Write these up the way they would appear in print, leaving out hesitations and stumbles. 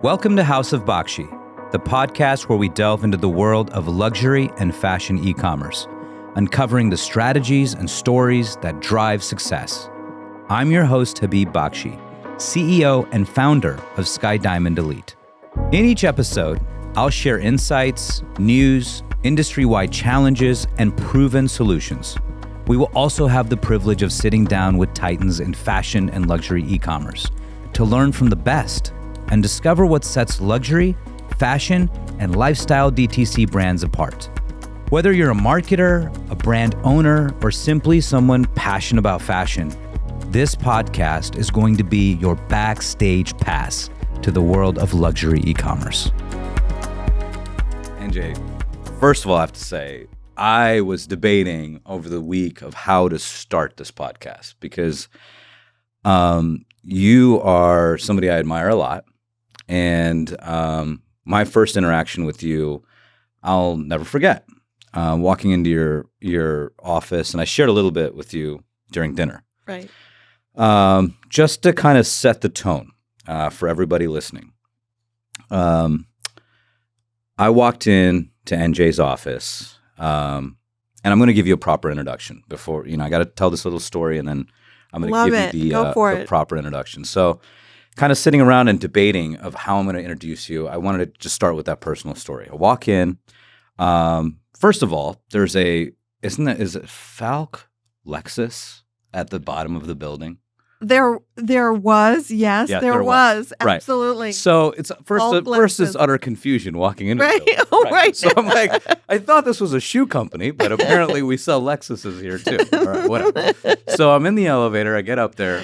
Welcome to House of Bakshi, the podcast where we delve into the world of luxury and fashion e-commerce, uncovering the strategies and stories that drive success. I'm your host, Habib Bakshi, CEO and founder of Sky Diamond Elite. In each episode, I'll share insights, news, industry-wide challenges, and proven solutions. We will also have the privilege of sitting down with titans in fashion and luxury e-commerce to learn from the best and discover what sets luxury, fashion, and lifestyle DTC brands apart. Whether you're a marketer, a brand owner, or simply someone passionate about fashion, this podcast is going to be your backstage pass to the world of luxury e-commerce. NJ, first of all, I have to say, I was debating over the week of how to start this podcast because you are somebody I admire a lot. And my first interaction with you, I'll never forget. Walking into your office, and I shared a little bit with you during dinner. Right. Just to kind of set the tone for everybody listening. I walked in to NJ's office, and I'm going to give you a proper introduction before, I got to tell this little story, and then I'm going to give you the proper introduction. So kind of sitting around and debating of how I'm going to introduce you, I wanted to just start with that personal story. I walk in. First of all, there's is it Falk Lexus at the bottom of the building? There was, yes, yeah, there was. Right. Absolutely. So it's first is utter confusion walking into right. the building. Oh, right. So I'm like, I thought this was a shoe company, but apparently we sell Lexuses here too. All right, whatever. So I'm in the elevator. I get up there.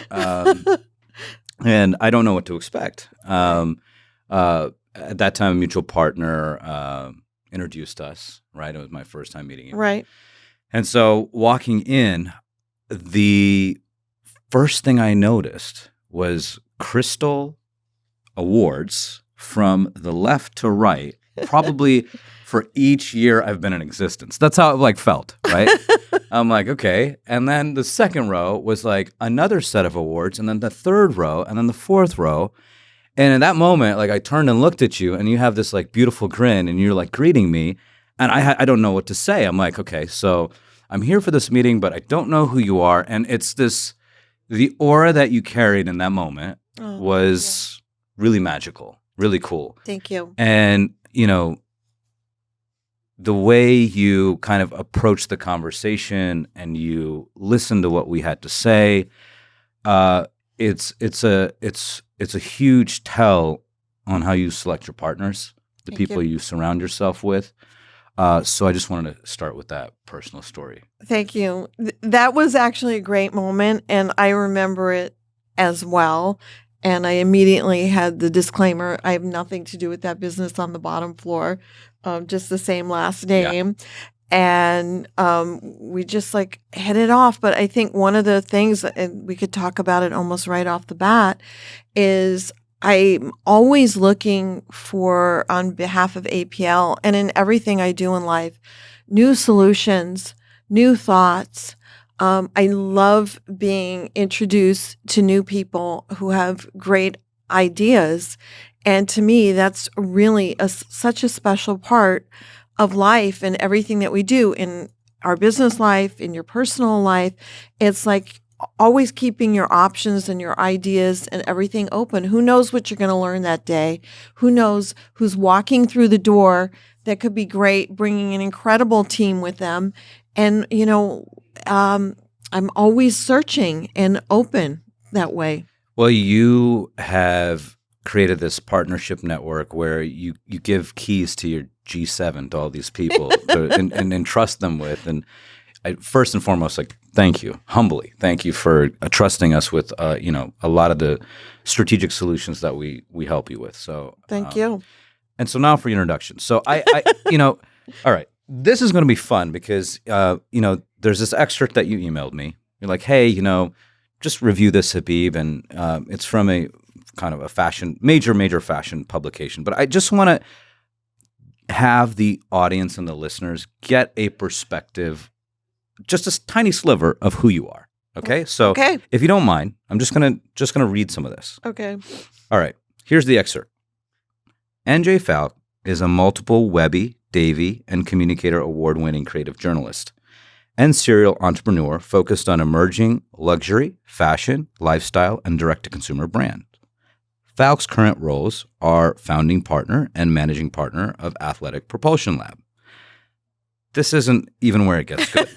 And I don't know what to expect. At that time, a mutual partner introduced us, right? It was my first time meeting you. Right. And so walking in, the first thing I noticed was crystal awards from the left to right, probably for each year I've been in existence. That's how it felt, right? I'm like, okay. And then the second row was another set of awards, and then the third row, and then the fourth row. And in that moment, I turned and looked at you, and you have this beautiful grin, and you're greeting me, and I don't know what to say. I'm like, okay, so I'm here for this meeting, but I don't know who you are. And it's the aura that you carried in that moment was really magical, really cool. Thank you. And, the way you kind of approached the conversation and you listened to what we had to say, it's a huge tell on how you select your partners, the people you surround yourself with. So I just wanted to start with that personal story. Thank you. That was actually a great moment, and I remember it as well. And I immediately had the disclaimer, I have nothing to do with that business on the bottom floor, just the same last name. Yeah. And we just headed off. But I think one of the things, and we could talk about it almost right off the bat, is I'm always looking for, on behalf of APL and in everything I do in life, new solutions, new thoughts. I love being introduced to new people who have great ideas. And to me, that's really such a special part of life and everything that we do in our business life, in your personal life. It's always keeping your options and your ideas and everything open. Who knows what you're going to learn that day? Who knows who's walking through the door that could be great, bringing an incredible team with them. And, I'm always searching and open that way. Well, you have created this partnership network where you give keys to your G7 to all these people and entrust them with. And first and foremost, thank you, humbly. Thank you for trusting us with, a lot of the strategic solutions that we help you with. So thank you. And so now for your introduction. So I all right, this is going to be fun because, there's this excerpt that you emailed me. You're like, hey, just review this, Habib. And it's from a kind of a fashion, major fashion publication. But I just want to have the audience and the listeners get a perspective, just a tiny sliver of who you are. Okay. So if you don't mind, I'm just gonna read some of this. Okay. All right. Here's the excerpt. NJ Falk is a multiple Webby, Davie, and Communicator award-winning creative journalist and serial entrepreneur focused on emerging luxury, fashion, lifestyle, and direct-to-consumer brands. Falk's current roles are founding partner and managing partner of Athletic Propulsion Lab. This isn't even where it gets good.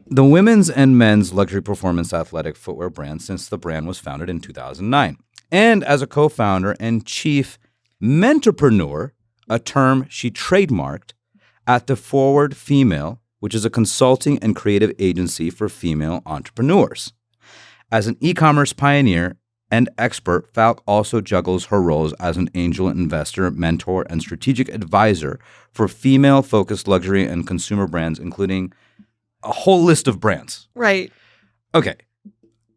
The women's and men's luxury performance athletic footwear brand since the brand was founded in 2009. And as a co-founder and chief mentorpreneur, a term she trademarked at the Forward Female, which is a consulting and creative agency for female entrepreneurs. As an e-commerce pioneer and expert, Falk also juggles her roles as an angel investor, mentor, and strategic advisor for female-focused luxury and consumer brands, including a whole list of brands. Right. Okay.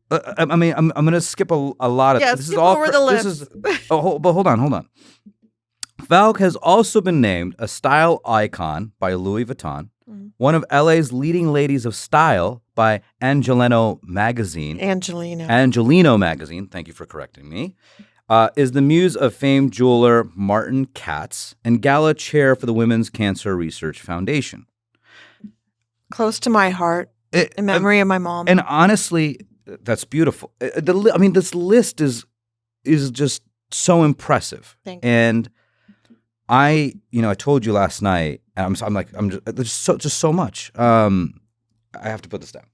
I'm going to skip a lot of this. Skip over the list. But hold on. Falk has also been named a style icon by Louis Vuitton, one of LA's leading ladies of style by Angelino Magazine. Angelino Magazine, thank you for correcting me, is the muse of famed jeweler Martin Katz and gala chair for the Women's Cancer Research Foundation. Close to my heart, in memory of my mom. And honestly, that's beautiful. This list is just so impressive. Thank you. And I told you last night, and there's just so much. I have to put this down.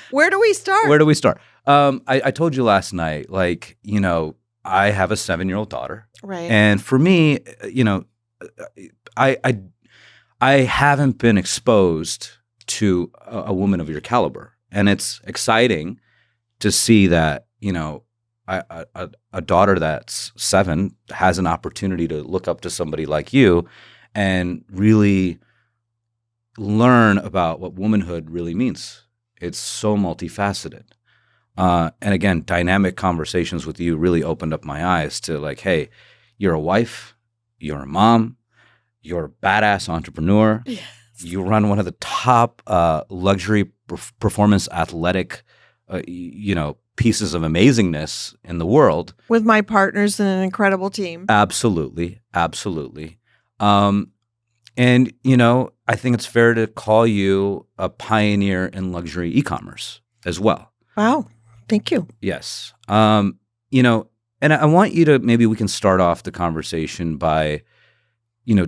Where do we start? I told you last night, I have a 7-year-old daughter. Right. And for me, I haven't been exposed to a woman of your caliber. And it's exciting to see that, a daughter that's 7 has an opportunity to look up to somebody like you and really learn about what womanhood really means. It's so multifaceted. And again, dynamic conversations with you really opened up my eyes to hey, you're a wife, you're a mom, you're a badass entrepreneur. Yes. You run one of the top luxury performance athletic, pieces of amazingness in the world. With my partners and an incredible team. Absolutely. And, I think it's fair to call you a pioneer in luxury e-commerce as well. Wow. Thank you. Yes. And I want you to, maybe we can start off the conversation by,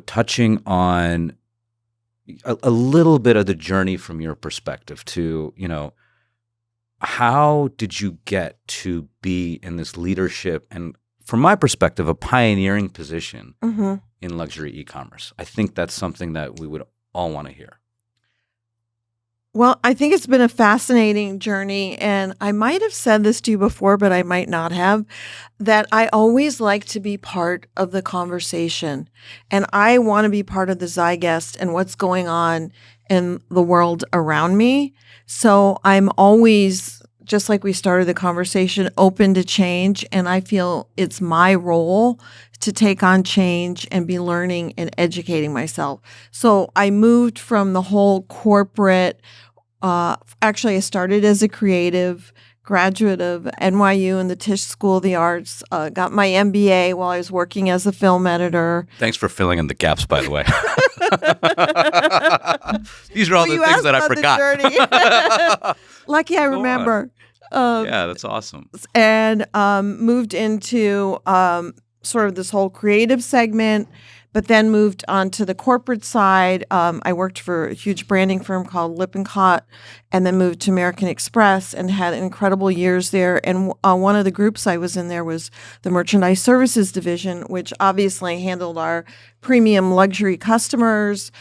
touching on a little bit of the journey from your perspective to, how did you get to be in this leadership and, from my perspective, a pioneering position in luxury e-commerce? I think that's something that we would all want to hear. Well, I think it's been a fascinating journey, and I might have said this to you before, but I might not have, that I always like to be part of the conversation, and I want to be part of the zeitgeist and what's going on in the world around me. So I'm always, just like we started the conversation, open to change, and I feel it's my role to take on change and be learning and educating myself. So I moved from the whole corporate. Actually, I started as a creative, graduate of NYU and the Tisch School of the Arts, got my MBA while I was working as a film editor. Thanks for filling in the gaps, by the way. These are all the things that I forgot. Lucky I remember. Yeah, that's awesome. And moved into sort of this whole creative segment, but then moved on to the corporate side. I worked for a huge branding firm called Lippincott, and then moved to American Express and had incredible years there. And one of the groups I was in there was the Merchandise Services Division, which obviously handled our premium luxury customers,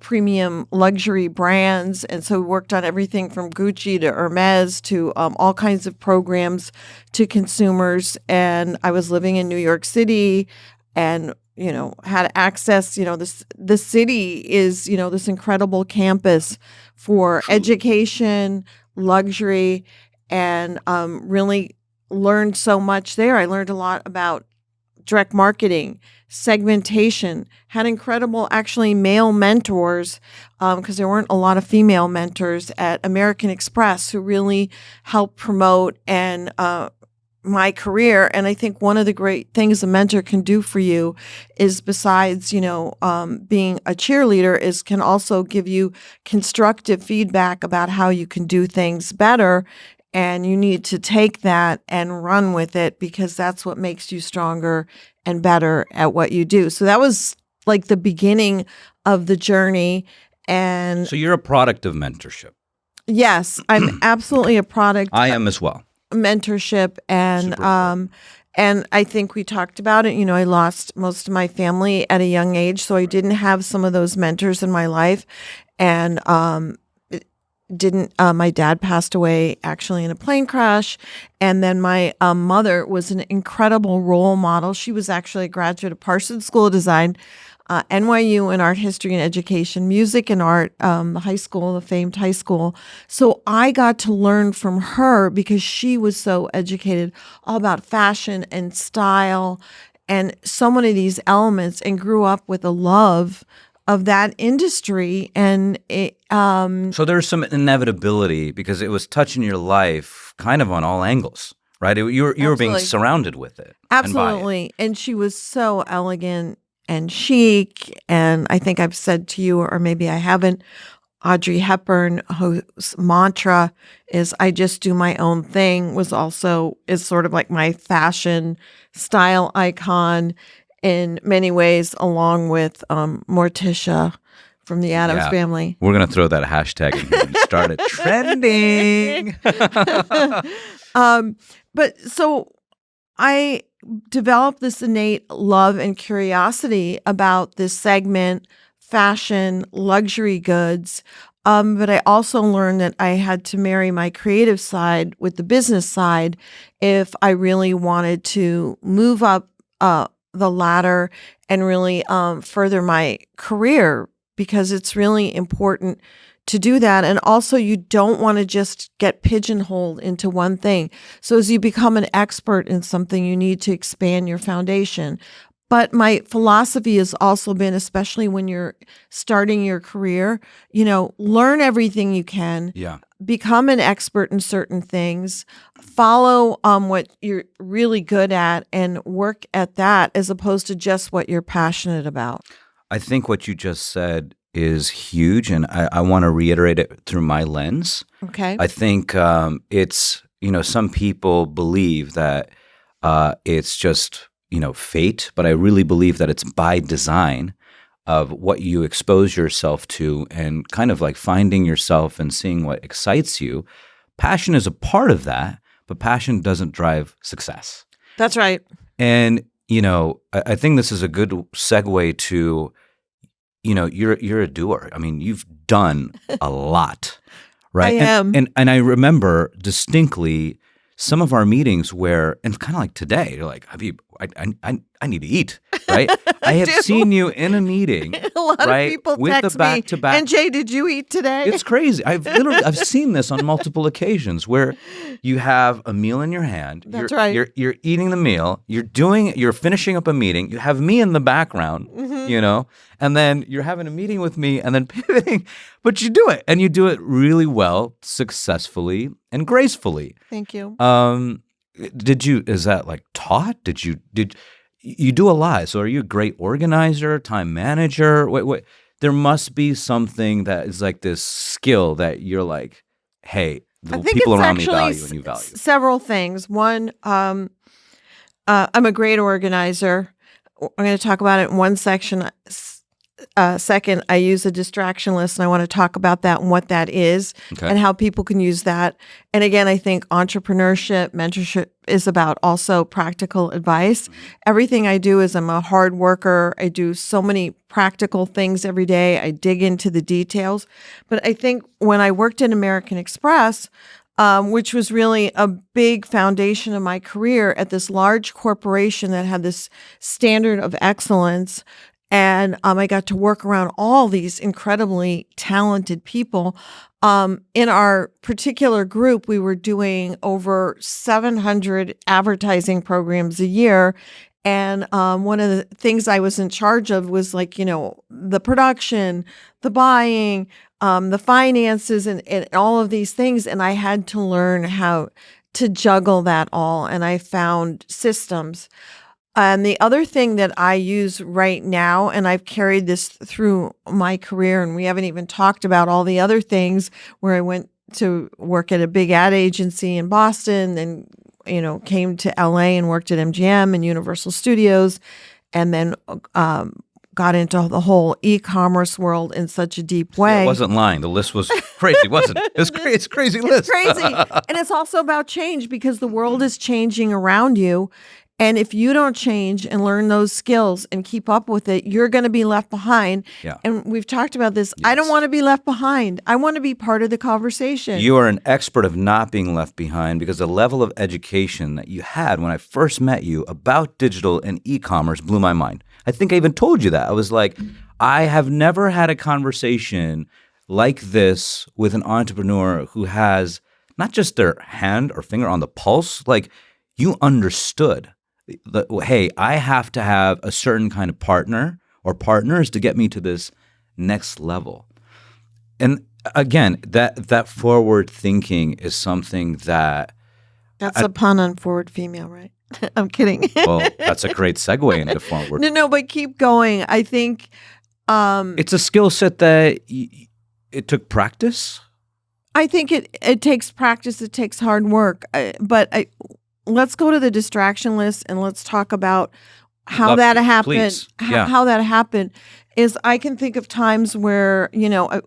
premium luxury brands. And so we worked on everything from Gucci to Hermes to all kinds of programs to consumers. And I was living in New York City and had access, the city is, this incredible campus for education, luxury, and really learned so much there. I learned a lot about direct marketing, segmentation, had incredible actually male mentors because there weren't a lot of female mentors at American Express who really helped promote and my career. And I think one of the great things a mentor can do for you is, besides, being a cheerleader, is can also give you constructive feedback about how you can do things better. And you need to take that and run with it, because that's what makes you stronger and better at what you do. So that was like the beginning of the journey. And So you're a product of mentorship. yes, I'm absolutely a product. I am as well. Mentorship, and Super important. and I think we talked about it. I lost most of my family at a young age, so I didn't have some of those mentors in my life, and it didn't. My dad passed away actually in a plane crash, and then my mother was an incredible role model. She was actually a graduate of Parsons School of Design, NYU in art history and education, music and art, the high school, the famed high school. So I got to learn from her because she was so educated all about fashion and style and so many of these elements, and grew up with a love of that industry. And So there's some inevitability because it was touching your life kind of on all angles, right? You were being Absolutely. surrounded with it. and by it. Absolutely. And she was so elegant and chic. And I think I've said to you, or maybe I haven't, Audrey Hepburn, whose mantra is "I just do my own thing," is sort of like my fashion style icon in many ways, along with Morticia from the Addams Yeah. Family. We're going to throw that hashtag in here and start it trending. But so I developed this innate love and curiosity about this segment, fashion, luxury goods. But I also learned that I had to marry my creative side with the business side if I really wanted to move up the ladder and really further my career, because it's really important to do that. And also, you don't want to just get pigeonholed into one thing. So as you become an expert in something, you need to expand your foundation. But my philosophy has also been, especially when you're starting your career, learn everything you can, Yeah. become an expert in certain things, follow what you're really good at and work at that, as opposed to just what you're passionate about. I think what you just said is huge, and I want to reiterate it through my lens. Okay. I think it's, some people believe that it's just, fate, but I really believe that it's by design of what you expose yourself to and kind of like finding yourself and seeing what excites you. Passion is a part of that, but passion doesn't drive success. That's right. And, I think this is a good segue to, you're a doer. I mean, you've done a lot, right? I am. And I remember distinctly some of our meetings where, and kind of like today, you're like, Habib, I need to eat, right? I have do. seen you in a meeting, A lot right, of people with text the back-to-back. NJ, did you eat today? It's crazy. I've seen this on multiple occasions where you have a meal in your hand. That's right. You're eating the meal. You're finishing up a meeting. You have me in the background, and then you're having a meeting with me and then pivoting, but you do it, and you do it really well, successfully and gracefully. Thank you. Is that like taught? Did you do a lot? So are you a great organizer, time manager? Wait. There must be something that is like this skill that you're like, hey, the I think people it's around me actually value and you value. several things. One, I'm a great organizer. I'm going to talk about it in one section. Second, I use a distraction list, and I want to talk about that and what that is and how people can use that. And again, I think entrepreneurship, mentorship is about also practical advice. Everything I do is I'm a hard worker. I do so many practical things every day. I dig into the details. But I think when I worked in American Express, which was really a big foundation of my career at this large corporation that had this standard of excellence, and I got to work around all these incredibly talented people. In our particular group, we were doing over 700 advertising programs a year. And one of the things I was in charge of was the production, the buying, the finances, and all of these things. And I had to learn how to juggle that all, and I found systems. And the other thing that I use right now, and I've carried this through my career, and we haven't even talked about all the other things where I went to work at a big ad agency in Boston, and came to LA and worked at MGM and Universal Studios, and then got into the whole e-commerce world in such a deep way. I wasn't lying. The list was crazy, wasn't it? It's a crazy list. It's crazy. And it's also about change, because the world is changing around you. And if you don't change and learn those skills and keep up with it, you're going to be left behind. Yeah. And we've talked about this. Yes. I don't want to be left behind. I want to be part of the conversation. You are an expert of not being left behind, because the level of education that you had when I first met you about digital and e-commerce blew my mind. I think I even told you that. I was like, I have never had a conversation like this with an entrepreneur who has not just their hand or finger on the pulse, like you understood. Hey, I have to have a certain kind of partner or partners to get me to this next level. And again, that forward thinking is something that... That's a pun on forward female, right? I'm kidding. Well, that's a great segue into forward. No, but keep going. I think... it's a skill set that it took practice. I think it takes practice. It takes hard work. Let's go to the distraction list, and let's talk about how that happened. Please. Yeah. How that happened is, I can think of times where,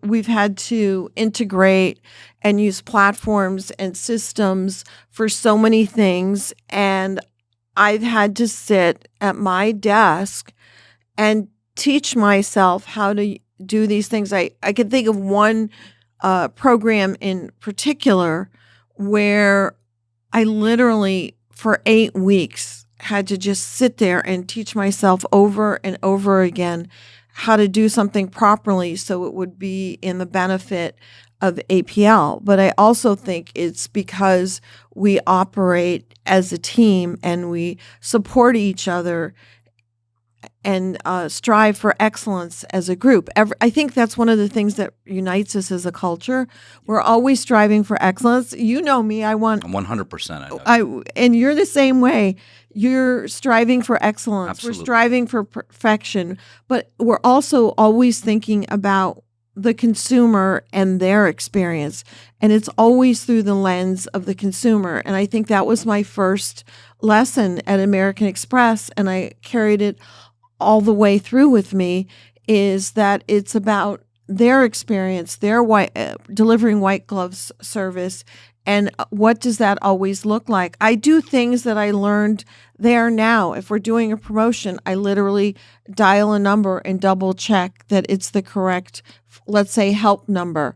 we've had to integrate and use platforms and systems for so many things. And I've had to sit at my desk and teach myself how to do these things. I can think of one program in particular where I literally, for 8 weeks, had to just sit there and teach myself over and over again how to do something properly so it would be in the benefit of APL. But I also think it's because we operate as a team and we support each other and strive for excellence as a group. I think that's one of the things that unites us as a culture. We're always striving for excellence. You know me. I want 100%. I know. And you're the same way. You're striving for excellence. Absolutely. We're striving for perfection. But we're also always thinking about the consumer and their experience. And it's always through the lens of the consumer. And I think that was my first lesson at American Express, and I carried it all the way through with me, is that it's about their experience, their delivering white gloves service, and what does that always look like? I do things that I learned there now. If we're doing a promotion, I literally dial a number and double check that it's the correct, let's say, help number.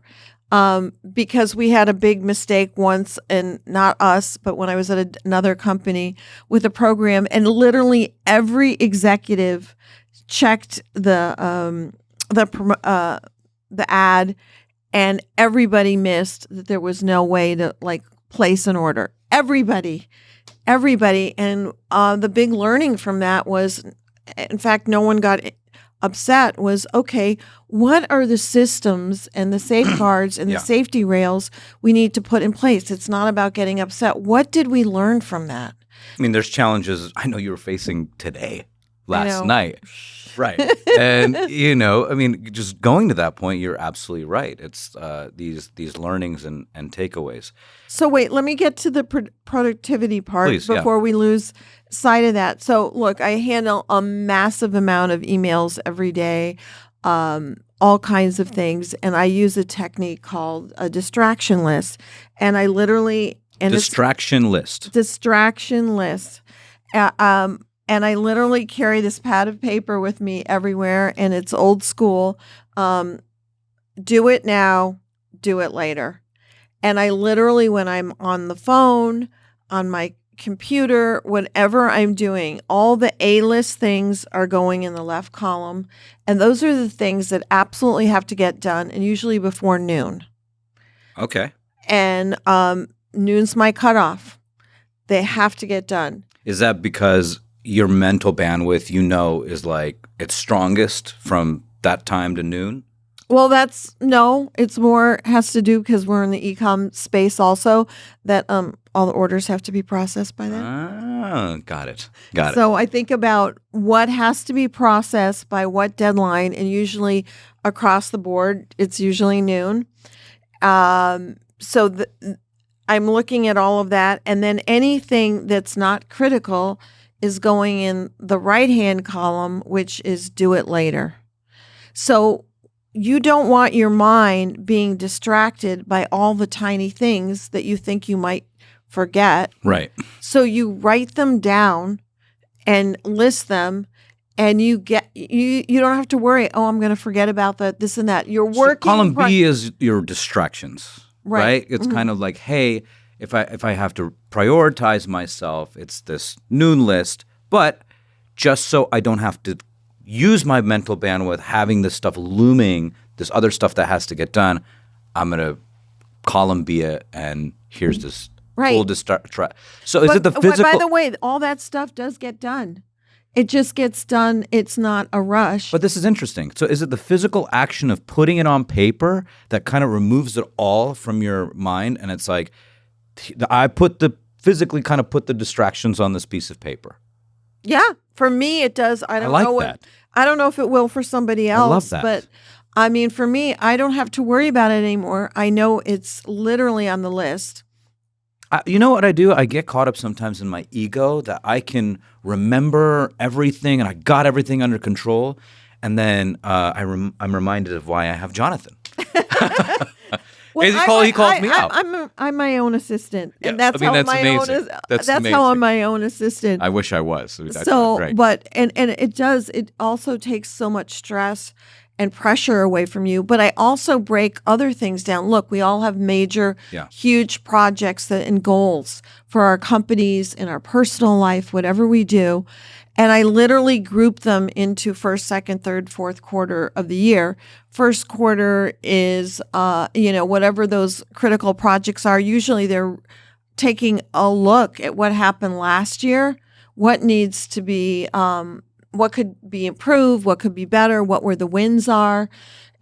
Because we had a big mistake once, and not us, but when I was at another company with a program, and literally every executive checked the ad, and everybody missed that there was no way to place an order. Everybody. And the big learning from that was, in fact, no one got upset, was, okay, what are the systems and the safeguards and the safety rails we need to put in place? It's not about getting upset. What did we learn from that? I mean, there's challenges I know you were facing today, last night. Right. And, just going to that point, you're absolutely right. It's these learnings and takeaways. So wait, let me get to the productivity part before we lose sight of that. So look, I handle a massive amount of emails every day, all kinds of things. And I use a technique called a distraction list. And I literally... Distraction list. And I literally carry this pad of paper with me everywhere, and it's old school. Do it now, do it later. And I literally, when I'm on the phone, on my computer, whatever I'm doing, all the A-list things are going in the left column. And those are the things that absolutely have to get done, and usually before noon. Okay. And noon's my cutoff. They have to get done. Is that because your mental bandwidth, is it's strongest from that time to noon? Well, it's more has to do because we're in the e-com space also, that all the orders have to be processed by then. Ah, got it. So I think about what has to be processed by what deadline, and usually across the board, it's usually noon. So I'm looking at all of that, and then anything that's not critical is going in the right-hand column, which is do it later. So you don't want your mind being distracted by all the tiny things that you think you might forget. Right. So you write them down and list them, and you don't have to worry, oh, I'm going to forget about this and that. You're working. So column B is your distractions, right? It's kind of like, hey, if I have to prioritize myself, it's this noon list, but just so I don't have to use my mental bandwidth having this stuff looming, this other stuff that has to get done, I'm going to column B it, and here's this full distraction. So is it the physical? By the way, all that stuff does get done. It just gets done. It's not a rush. But this is interesting. So is it the physical action of putting it on paper that kind of removes it all from your mind? And it's like, I physically kind of put the distractions on this piece of paper. Yeah. For me, it does. I don't know that. I don't know if it will for somebody else. I love that. But I mean, for me, I don't have to worry about it anymore. I know it's literally on the list. You know what I do? I get caught up sometimes in my ego that I can remember everything and I got everything under control. And then I'm reminded of why I have Jonathan. Well, he calls me out. I'm my own assistant, and that's amazing. That's how I'm my own assistant. I wish I was. So, great. but and it does. It also takes so much stress and pressure away from you. But I also break other things down. Look, we all have major, huge projects and goals for our companies, in our personal life, whatever we do. And I literally group them into first, second, third, fourth quarter of the year. First quarter is, whatever those critical projects are. Usually they're taking a look at what happened last year, what needs to be, what could be improved, what could be better, what were the wins are,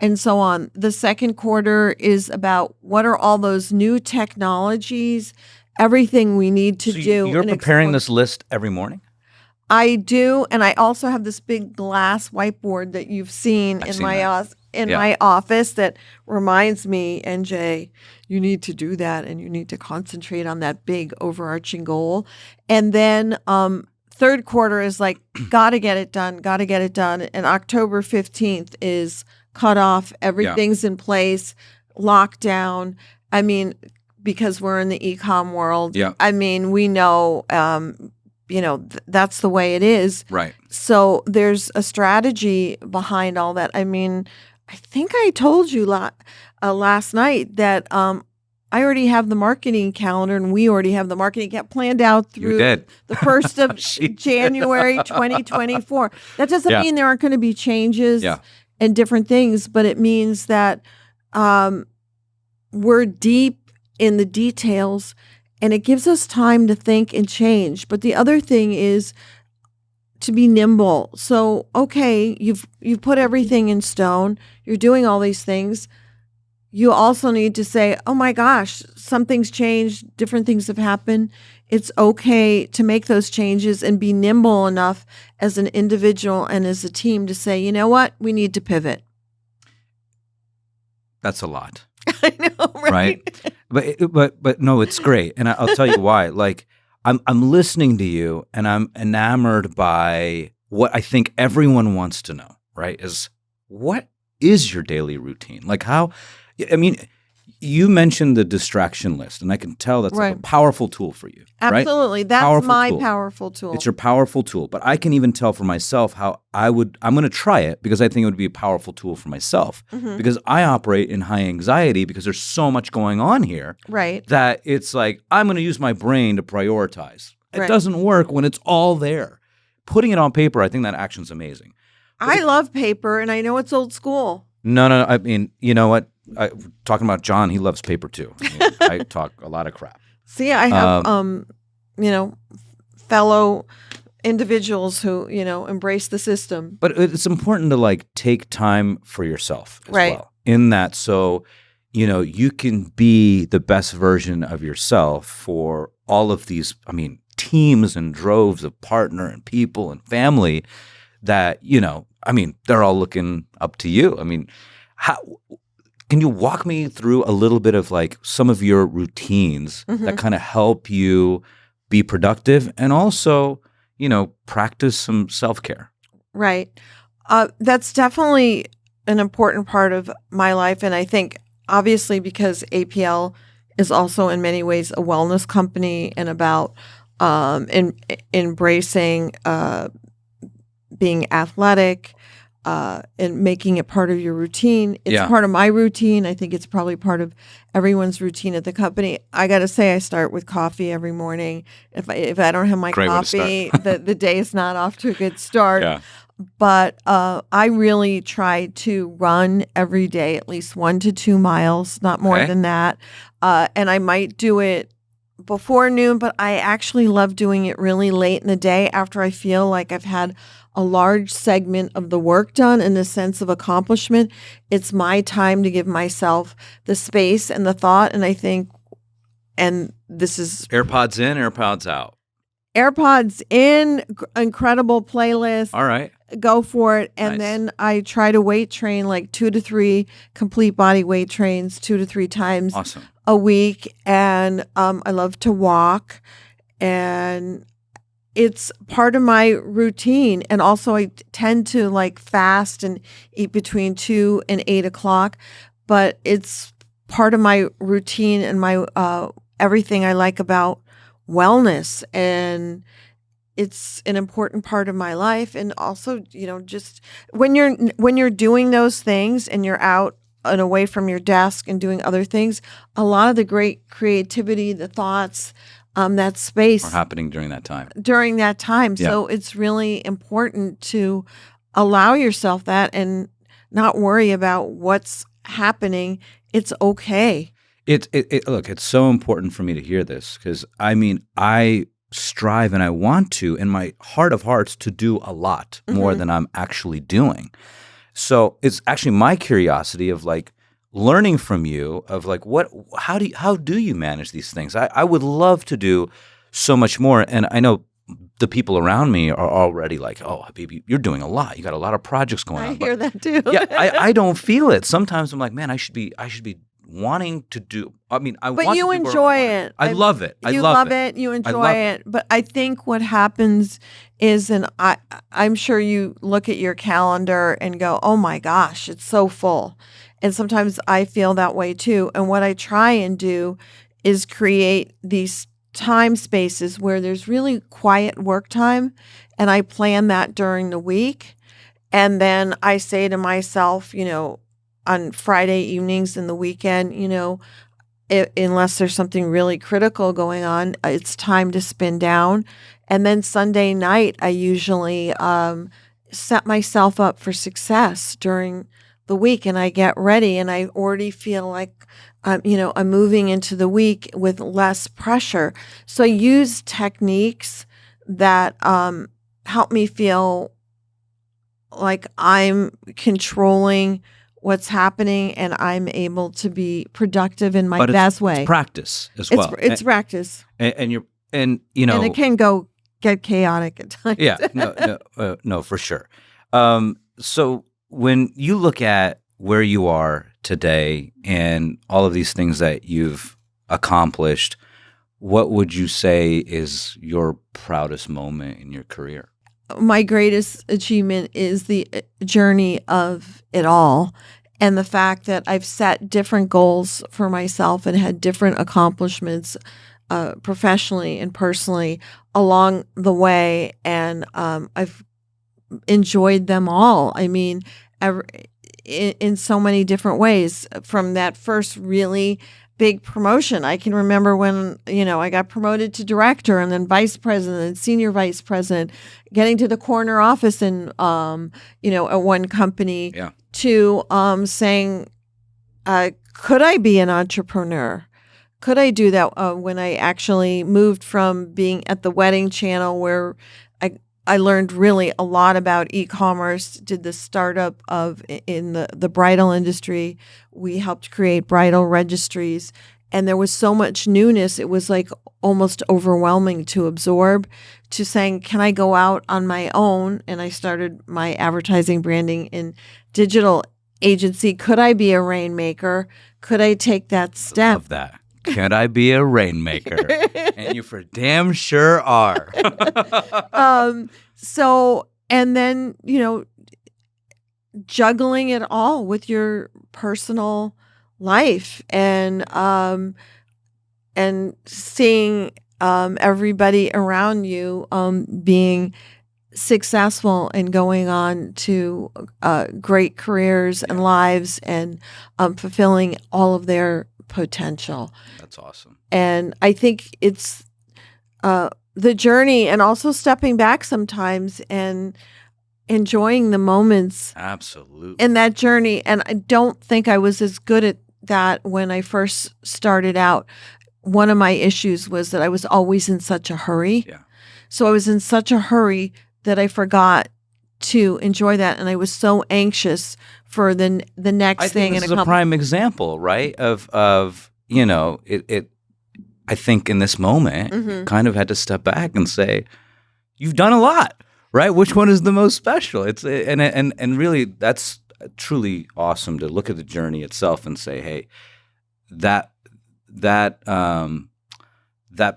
and so on. The second quarter is about what are all those new technologies, everything we need to do. You're preparing this list every morning? I do, and I also have this big glass whiteboard that you've seen in my office that reminds me, NJ, you need to do that, and you need to concentrate on that big overarching goal. And then third quarter is like, got to get it done. And October 15th is cut off. Everything's in place, lockdown. I mean, because we're in the e-com world. Yeah. I mean, we know, that's the way it is. Right. So there's a strategy behind all that. I mean, I think I told you last night that I already have the marketing calendar, and we already have the marketing planned out through the 1st of January 2024. That doesn't mean there aren't going to be changes and different things, but it means that we're deep in the details, and it gives us time to think and change. But the other thing is to be nimble. So, okay, you've put everything in stone. You're doing all these things. You also need to say, oh my gosh, something's changed, different things have happened. It's okay to make those changes and be nimble enough as an individual and as a team to say, you know what, we need to pivot. That's a lot. I know, right? But no, it's great. And I'll tell you why. Like, I'm listening to you and I'm enamored by what I think everyone wants to know, right? Is what is your daily routine? Like I mean, you mentioned the distraction list, and I can tell that's like a powerful tool for you. Absolutely. Right? That's my powerful tool. It's your powerful tool. But I can even tell for myself how I'm going to try it because I think it would be a powerful tool for myself. Mm-hmm. Because I operate in high anxiety because there's so much going on here. Right. That it's like, I'm going to use my brain to prioritize. It doesn't work when it's all there. Putting it on paper, I think that action's amazing. I love paper, and I know it's old school. No. I mean, you know what? Talking about John, he loves paper too. I talk a lot of crap. See, I have, fellow individuals who, embrace the system. But it's important to like take time for yourself as well. In that, so you can be the best version of yourself for all of these, teams and droves of partner and people and family that, they're all looking up to you. How can you walk me through a little bit of like some of your routines that kind of help you be productive and also, practice some self-care? Right. That's definitely an important part of my life. And I think obviously because APL is also in many ways a wellness company and about embracing being athletic and making it part of your routine. It's part of my routine. I think it's probably part of everyone's routine at the company. I got to say, I start with coffee every morning. If I don't have my coffee, the day is not off to a good start. Yeah. But I really try to run every day, at least 1 to 2 miles, not more than that. And I might do it before noon, but I actually love doing it really late in the day after I feel like I've had a large segment of the work done in a sense of accomplishment. It's my time to give myself the space and the thought. And I think, and this is AirPods in, AirPods out. AirPods in, incredible playlist. All right. Go for it. And then I try to weight train like 2 to 3 complete body weight trains 2 to 3 times a week. And I love to walk, and it's part of my routine. And also I tend to like fast and eat between 2 and 8 o'clock, but it's part of my routine and my everything I like about wellness, and it's an important part of my life. And also, just when you're doing those things and you're out and away from your desk and doing other things, a lot of the great creativity, the thoughts, that space are happening during that time. Yeah. So it's really important to allow yourself that and not worry about what's happening. It's okay. Look, it's so important for me to hear this because I strive and I want to, in my heart of hearts, to do a lot more than I'm actually doing. So it's actually my curiosity of like learning from you of like how do you manage these things? I would love to do so much more, and I know the people around me are already like, "Oh, Habib, you're doing a lot. You got a lot of projects going on." I hear that too. Yeah, I don't feel it. Sometimes I'm like, man, I should be wanting to do. But you enjoy it. I love it. You love it. You enjoy it. But I think what happens is, and I'm sure you look at your calendar and go, "Oh my gosh, it's so full." And sometimes I feel that way too. And what I try and do is create these time spaces where there's really quiet work time, and I plan that during the week. And then I say to myself, on Friday evenings and the weekend, unless there's something really critical going on, it's time to spin down. And then Sunday night, I usually set myself up for success during the week, and I get ready, and I already feel like, I'm moving into the week with less pressure. So I use techniques that help me feel like I'm controlling what's happening and I'm able to be productive in my best way. It's practice as well. It's practice. And it can get chaotic at times. Yeah, no, for sure. So when you look at where you are today and all of these things that you've accomplished, what would you say is your proudest moment in your career? My greatest achievement is the journey of it all, and the fact that I've set different goals for myself and had different accomplishments professionally and personally along the way, and I've enjoyed them all. In so many different ways. From that first really big promotion, I can remember when I got promoted to director and then vice president and senior vice president, getting to the corner office in at one company, to saying, could I be an entrepreneur? Could I do that? When I actually moved from being at the wedding channel, where I learned really a lot about e-commerce, did the startup in the bridal industry. We helped create bridal registries, and there was so much newness. It was like almost overwhelming to absorb, to saying, can I go out on my own? And I started my advertising, branding, and digital agency. Could I be a rainmaker? Could I take that step? Love that. Could I be a rainmaker? And you for damn sure are. So, and then, juggling it all with your personal life, and seeing everybody around you being successful and going on to great careers and lives, and fulfilling all of their potential. That's awesome. And I think it's the journey, and also stepping back sometimes and enjoying the moments. Absolutely. In that journey. And I don't think I was as good at that when I first started out. One of my issues was that I was always in such a hurry. Yeah. So I was in such a hurry that I forgot to enjoy that, and I was so anxious for the next thing. This is a prime example, right? Of it. I think in this moment, kind of had to step back and say, "You've done a lot, right? Which one is the most special?" And really, that's truly awesome to look at the journey itself and say, "Hey, that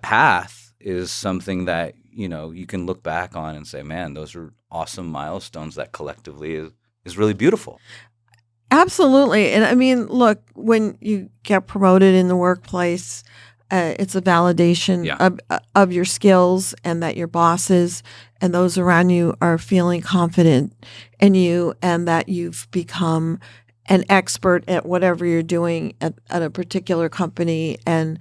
path is something that you can look back on and say, man, those are awesome milestones that collectively is really beautiful." Absolutely. And I mean, look, when you get promoted in the workplace, it's a validation of your skills, and that your bosses and those around you are feeling confident in you, and that you've become an expert at whatever you're doing at a particular company. And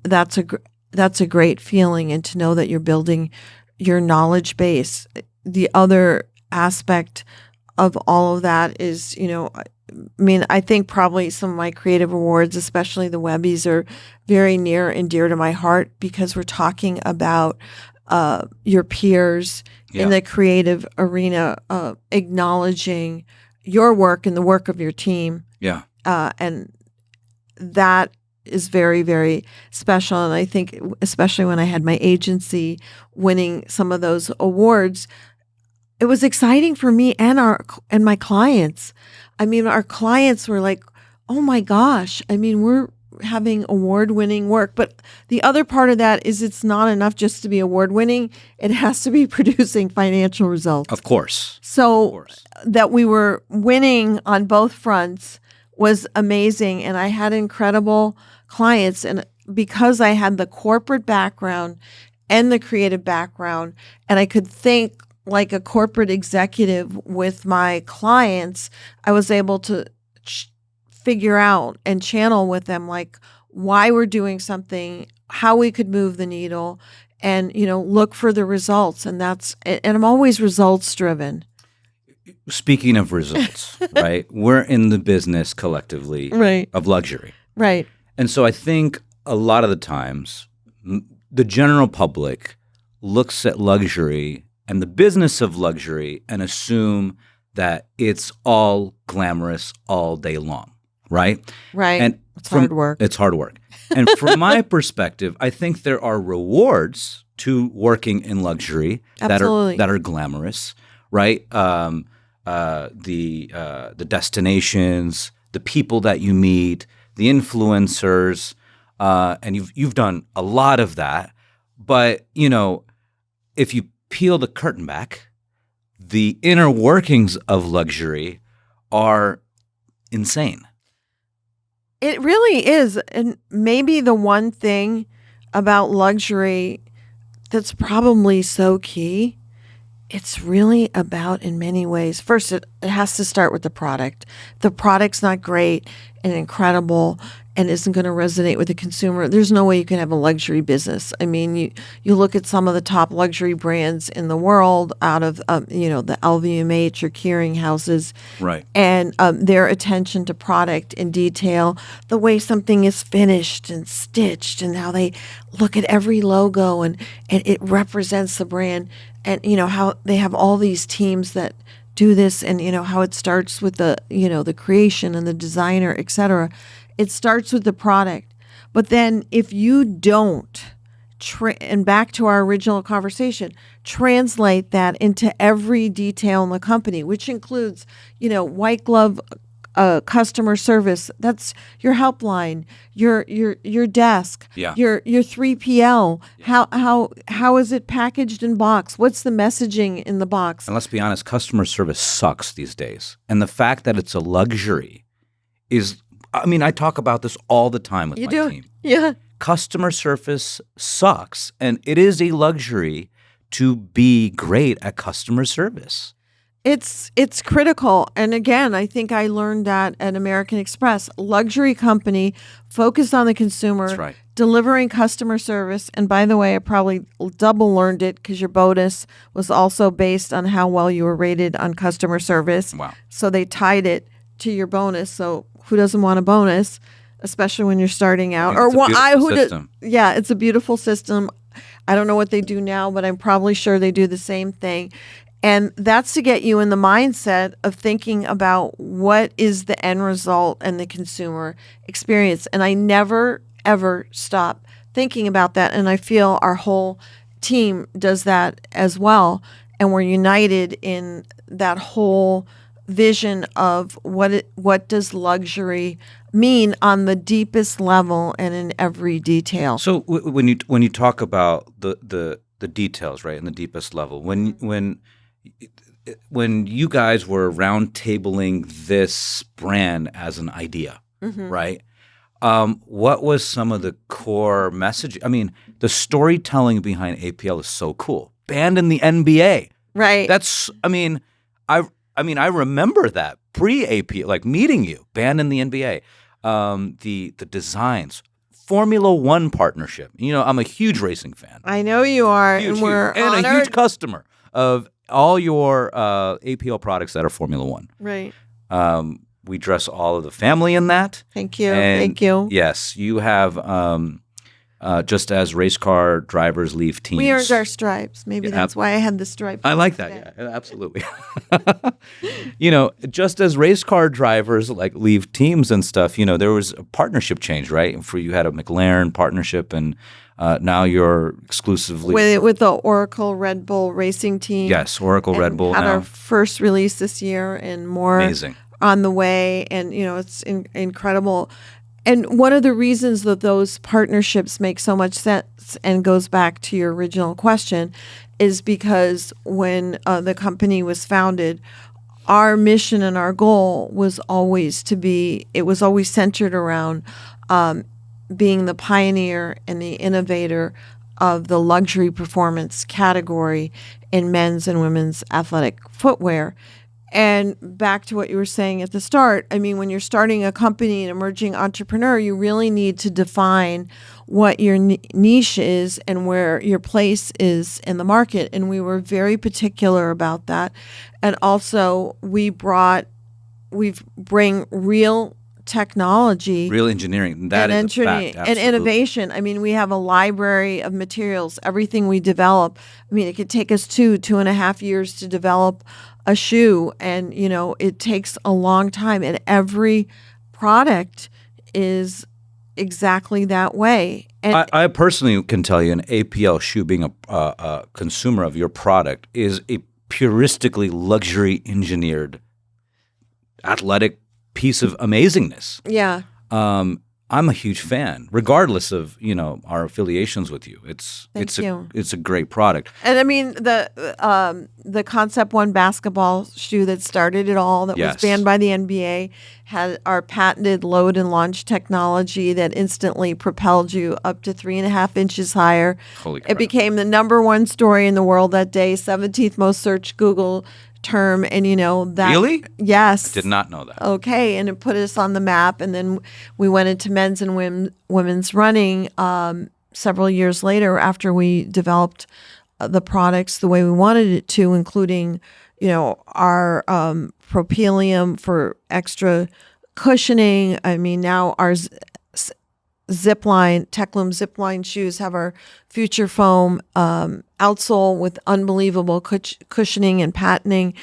that's a great feeling, and to know that you're building your knowledge base. The other aspect of all of that is, I think probably some of my creative awards, especially the Webbies, are very near and dear to my heart, because we're talking about your peers in the creative arena, acknowledging your work and the work of your team. Yeah. And that is very, very special. And I think, especially when I had my agency winning some of those awards, it was exciting for me and my clients. I mean, our clients were like, "Oh my gosh, I mean, we're having award-winning work." But the other part of that is, it's not enough just to be award-winning. It has to be producing financial results. Of course. So that we were winning on both fronts was amazing. And I had incredible clients. And because I had the corporate background and the creative background, and I could think like a corporate executive with my clients, I was able to figure out and channel with them like why we're doing something, how we could move the needle, and look for the results. And I'm always results driven. Speaking of results, right? We're in the business collectively of luxury. Right. And so I think a lot of the times the general public looks at luxury and the business of luxury and assume that it's all glamorous all day long, right? Right. And it's hard work. It's hard work. And from my perspective, I think there are rewards to working in luxury that are glamorous, right? The destinations, the people that you meet, the influencers, and you've done a lot of that. But if you peel the curtain back, the inner workings of luxury are insane. It really is. And maybe the one thing about luxury that's probably so key, it's really about, in many ways, first, it has to start with the product. The product's not great and incredible and isn't going to resonate with the consumer. There's no way you can have a luxury business. I mean, you look at some of the top luxury brands in the world out of, the LVMH or Kering houses. Right. And their attention to product and detail, the way something is finished and stitched, and how they look at every logo and it represents the brand. and how they have all these teams that do this, and how it starts with the creation and the designer, etc. It starts with the product. But then if you don't, and back to our original conversation, translate that into every detail in the company, which includes, white glove customer service. That's your helpline, your desk, your 3PL. Yeah. How is it packaged in box? What's the messaging in the box? And let's be honest, customer service sucks these days. And the fact that it's a luxury is, I talk about this all the time with my team. Yeah. Customer service sucks, and it is a luxury to be great at customer service. It's critical. And again, I think I learned that at American Express. Luxury company focused on the consumer, That's right. Delivering customer service. And by the way, I probably double learned it because your bonus was also based on how well you were rated on customer service. Wow. So they tied it to your bonus. So who doesn't want a bonus, especially when you're starting out? It's a beautiful system. I don't know what they do now, but I'm probably sure they do the same thing. And that's to get you in the mindset of thinking about what is the end result and the consumer experience. And I never, ever stop thinking about that. And I feel our whole team does that as well. And we're united in that whole vision of what does luxury mean on the deepest level and in every detail. So when you talk about the details, right, in the deepest level, when you guys were round tabling this brand as an idea, right? What was some of the core message? The storytelling behind APL is so cool. Banned in the NBA, right? I remember that pre-APL, like meeting you, banned in the NBA. The designs, Formula One partnership. I'm a huge racing fan. I know you are, and we're honored. A huge customer of all your APL products that are Formula One. Right. We dress all of the family in that. Thank you. Thank you. Yes, you have just as race car drivers leave teams. We earned our stripes. Maybe that's why I had the stripes. I like that. Yeah, absolutely. Just as race car drivers leave teams and stuff, there was a partnership change, right? For you had a McLaren partnership, and now you're exclusively with the Oracle Red Bull racing team. Yes, Oracle Red Bull. Had now. our first release this year, and more amazing on the way. And it's incredible. And one of the reasons that those partnerships make so much sense, and goes back to your original question, is because when the company was founded, our mission and our goal was always centered around being the pioneer and the innovator of the luxury performance category in men's and women's athletic footwear. And back to what you were saying at the start, when you're starting a company, an emerging entrepreneur, you really need to define what your niche is and where your place is in the market. And we were very particular about that. And also we bring real technology, real engineering, and innovation. We have a library of materials. Everything we develop, it could take us 2.5 years to develop a shoe, and it takes a long time, and every product is exactly that way. And I personally can tell you, an APL shoe, being a consumer of your product, is a puristically luxury engineered athletic piece of amazingness. Yeah. I'm a huge fan, regardless of our affiliations with you. It's a great product. And the Concept One basketball shoe that started it all, that was banned by the NBA, had our patented load and launch technology that instantly propelled you up to 3.5 inches higher. Holy crap. It became the #1 story in the world that day, 17th most searched Google term, and that really? Yes. I did not know that. Okay, and it put us on the map, and then we went into men's and women's running several years later after we developed the products the way we wanted it to, including our propylium for extra cushioning. Now our Teclum Zipline shoes have our Future Foam outsole with unbelievable cushioning and patented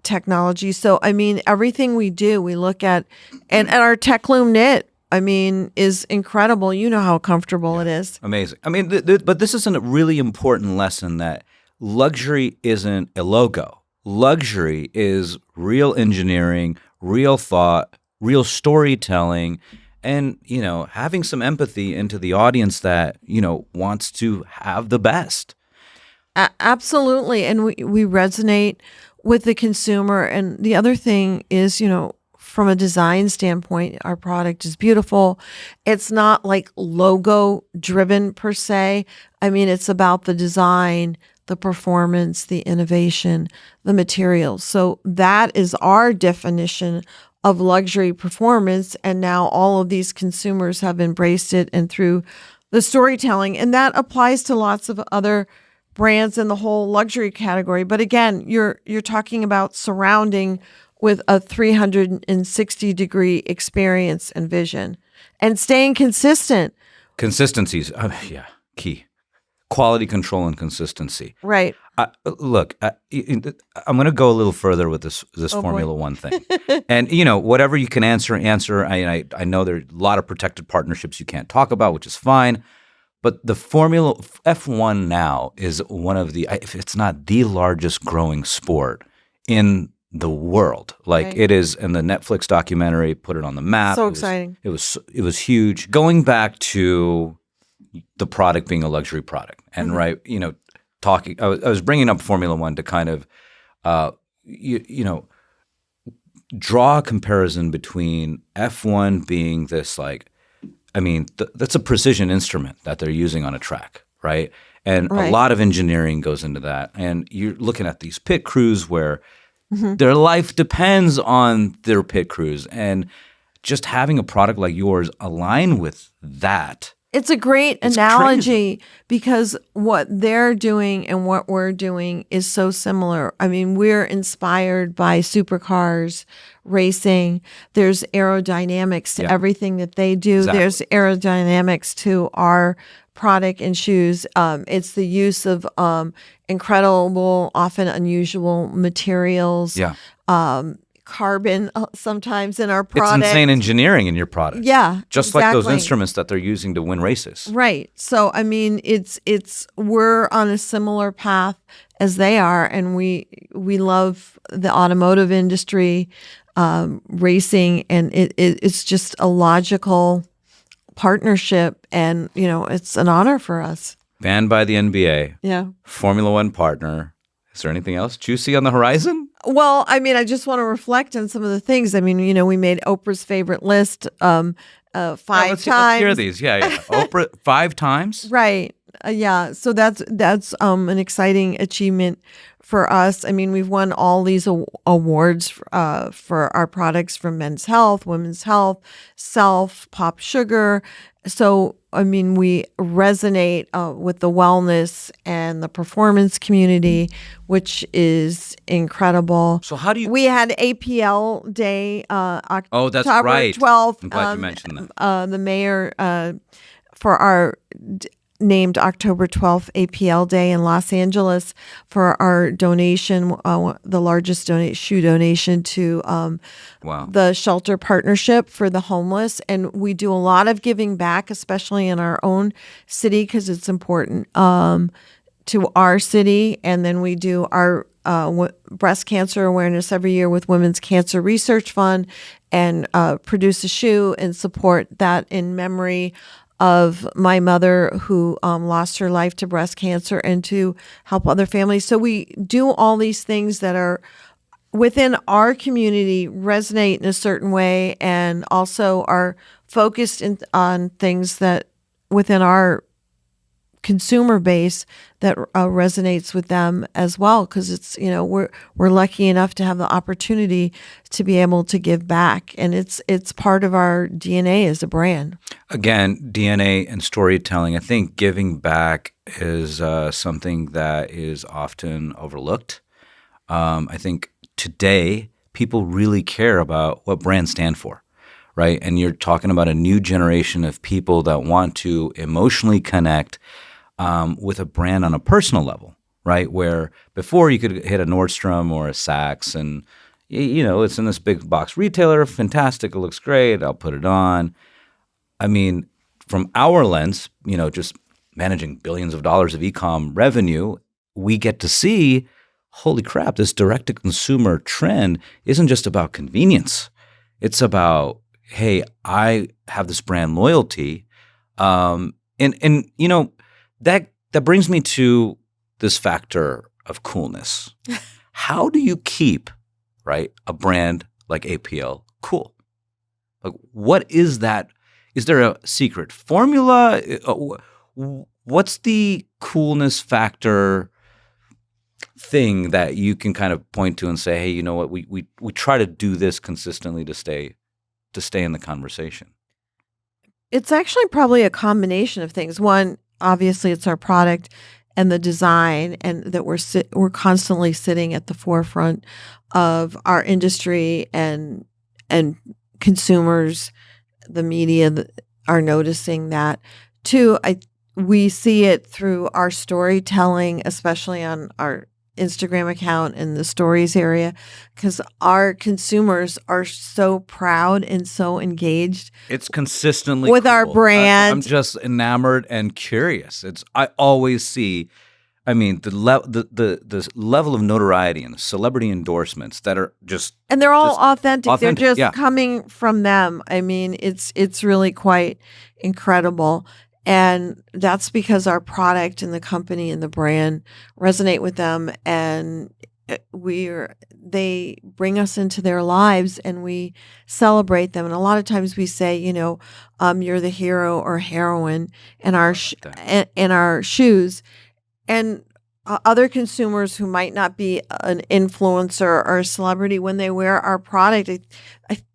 technology. So, I mean, everything we do, we look at, and our Teclum knit, I mean, is incredible. You know how comfortable it is. Amazing. I mean, but this is a really important lesson that luxury isn't a logo. Luxury is real engineering, real thought, real storytelling, and, having some empathy into the audience that, wants to have the best. Absolutely. And we resonate with the consumer. And the other thing is, from a design standpoint, our product is beautiful. It's not like logo driven per se. I mean, it's about the design, the performance, the innovation, the materials. So that is our definition of luxury performance. And now all of these consumers have embraced it, and through the storytelling. And that applies to lots of other brands in the whole luxury category. But again, you're talking about surrounding with a 360-degree experience and vision, and staying consistent. Consistencies, key. Quality control and consistency. Right. Look, I'm going to go a little further with this Formula One thing. And, whatever you can answer. I know there are a lot of protected partnerships you can't talk about, which is fine. But the Formula F1 now is one of the, if it's not the largest growing sport in the world. Like Right. It is, and the Netflix documentary put it on the map. So exciting. It was huge. Going back to the product being a luxury product, and right, talking. I was bringing up Formula One to kind of, draw a comparison between F1 being this that's a precision instrument that they're using on a track, right? And Right. a lot of engineering goes into that. And you're looking at these pit crews where their life depends on their pit crews, and just having a product like yours align with that. It's a great It's analogy because what they're doing and what we're doing is so similar. I mean, we're inspired by supercars, racing. There's aerodynamics to Yeah. everything that they do. Exactly. There's aerodynamics to our product and shoes. It's the use of incredible, often unusual materials. Yeah. Carbon sometimes in our It's product. insane engineering in your product. Yeah, Just like those exactly. instruments that they're using to win races. Right. So I mean, we're on a similar path as they are, and we love the automotive industry, racing, and it's just a logical partnership, and it's an honor for us. Banned by the NBA. Yeah. Formula One partner. Is there anything else juicy on the horizon? Well, I mean, I just want to reflect on some of the things. I mean, we made Oprah's favorite list 5 Let's times. hear these. Yeah. Oprah 5 times. Right. Yeah. So that's an exciting achievement for us. I mean, we've won all these awards for our products from Men's Health, Women's Health, Self, Pop Sugar. So, I mean, we resonate with the wellness and the performance community, which is incredible. So how do you? We had APL Day, Oh, that's October right. 12th. I'm glad you mentioned that. The mayor for our named October 12th APL Day in Los Angeles for our donation, the largest shoe donation to Wow. the Shelter Partnership for the Homeless. And we do a lot of giving back, especially in our own city, because it's important to our city. And then we do our breast cancer awareness every year with Women's Cancer Research Fund, and produce a shoe and support that in memory of my mother who lost her life to breast cancer, and to help other families. So we do all these things that are within our community, resonate in a certain way, and also are focused on things that within our consumer base that resonates with them as well, because it's we're lucky enough to have the opportunity to be able to give back, and it's part of our DNA as a brand. Again, DNA and storytelling. I think giving back is something that is often overlooked. I think today people really care about what brands stand for, right? And you're talking about a new generation of people that want to emotionally connect with a brand on a personal level, right? Where before you could hit a Nordstrom or a Saks and, it's in this big box retailer, fantastic, it looks great, I'll put it on. I mean, from our lens, just managing billions of dollars of e-com revenue, we get to see, holy crap, this direct-to-consumer trend isn't just about convenience. It's about, hey, I have this brand loyalty. And that brings me to this factor of coolness. How do you keep, right, a brand like APL cool? Like, what is that? Is there a secret formula? What's the coolness factor thing that you can kind of point to and say, hey, you know what, we try to do this consistently to stay in the conversation? It's actually probably a combination of things. One, obviously, it's our product and the design, and that we're constantly sitting at the forefront of our industry, and consumers, the media are noticing that. Two, we see it through our storytelling, especially on our Instagram account and the stories area, because our consumers are so proud and so engaged. It's consistently with cool. Our brand. I'm just enamored and curious. I always see, the level of notoriety and the celebrity endorsements that are and they're all authentic. They're just yeah. coming from them. It's really quite incredible. And that's because our product and the company and the brand resonate with them, and they bring us into their lives, and we celebrate them. And a lot of times we say, you're the hero or heroine in our shoes. And other consumers who might not be an influencer or a celebrity, when they wear our product,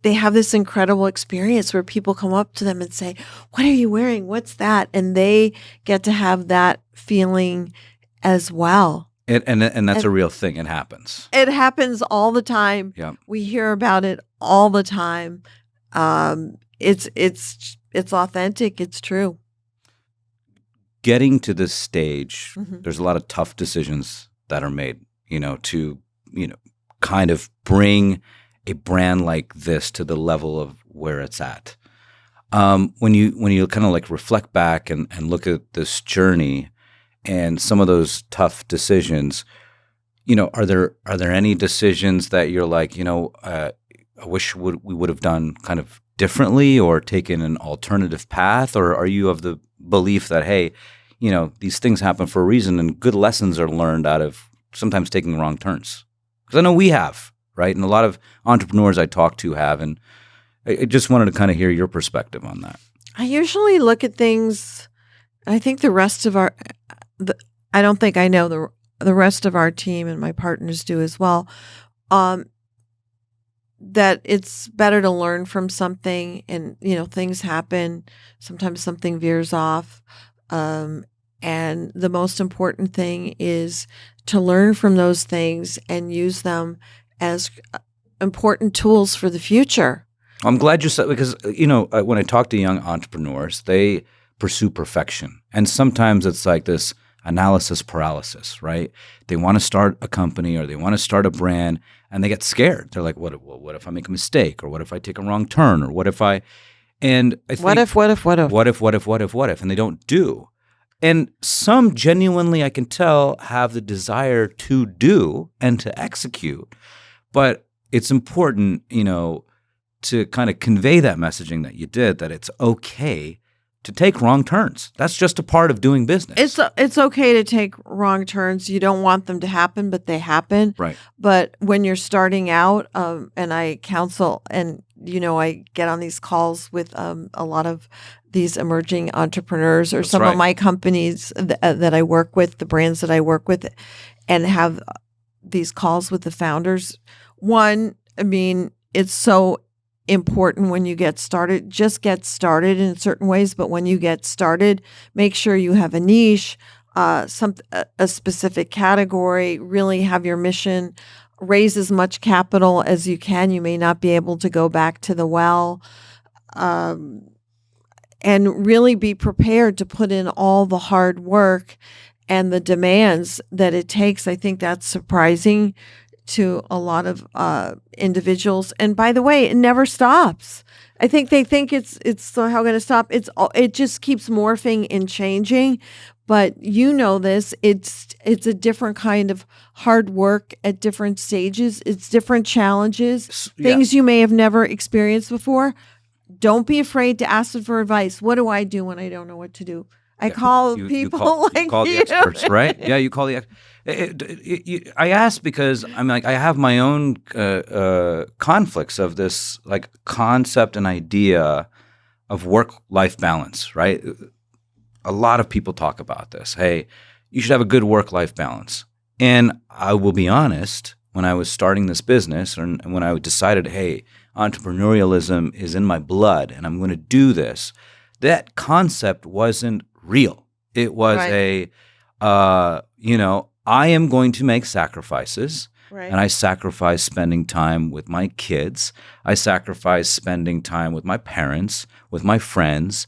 they have this incredible experience where people come up to them and say, "What are you wearing? What's that?" And they get to have that feeling as well. And that's a real thing. It happens. It happens all the time. Yeah. We hear about it all the time. It's authentic. It's true. Getting to this stage, Mm-hmm. there's a lot of tough decisions that are made, to, kind of bring a brand like this to the level of where it's at. When you kind of like reflect back and look at this journey and some of those tough decisions, are there any decisions that you're like, I wish we would have done kind of differently or taken an alternative path? Or are you of the belief that, hey, these things happen for a reason and good lessons are learned out of sometimes taking wrong turns? Because I know we have, right? And a lot of entrepreneurs I talk to have. And I just wanted to kind of hear your perspective on that. I usually look at things, I think the rest of I don't think I know the rest of our team and my partners do as well, that it's better to learn from something, and, things happen. Sometimes something veers off. And the most important thing is to learn from those things and use them as important tools for the future. I'm glad you said, because, when I talk to young entrepreneurs, they pursue perfection. And sometimes it's like this analysis paralysis, right? They want to start a company or they want to start a brand and they get scared. They're like, what if I make a mistake? Or what if I take a wrong turn? Or what if I think, what if, and they don't do. And some genuinely, I can tell, have the desire to do and to execute. But it's important, to kind of convey that messaging that you did, that it's okay to take wrong turns. That's just a part of doing business. It's okay to take wrong turns. You don't want them to happen, but they happen. Right. But when you're starting out, and I counsel, and I get on these calls with a lot of these emerging entrepreneurs, or That's some right. of my companies that I work with, the brands that I work with, and have these calls with the founders. One, it's so important when you get started. Just get started in certain ways, but when you get started, make sure you have a niche, a specific category, really have your mission, raise as much capital as you can. You may not be able to go back to the well. and really be prepared to put in all the hard work and the demands that it takes. I think that's surprising to a lot of individuals. And by the way, it never stops. I think they think it's somehow going to stop. It just keeps morphing and changing. But you know this, it's a different kind of hard work at different stages. It's different challenges, things you may have never experienced before. Don't be afraid to ask them for advice. What do I do when I don't know what to do? I call people like you. Call the experts, right? Yeah, you call the I ask because I'm like, I have my own conflicts of this like concept and idea of work-life balance, right? A lot of people talk about this. Hey, you should have a good work-life balance. And I will be honest, when I was starting this business and when I decided, hey, entrepreneurialism is in my blood and I'm going to do this, that concept wasn't real. It was I am going to make sacrifices. Right. And I sacrifice spending time with my kids. I sacrifice spending time with my parents, with my friends,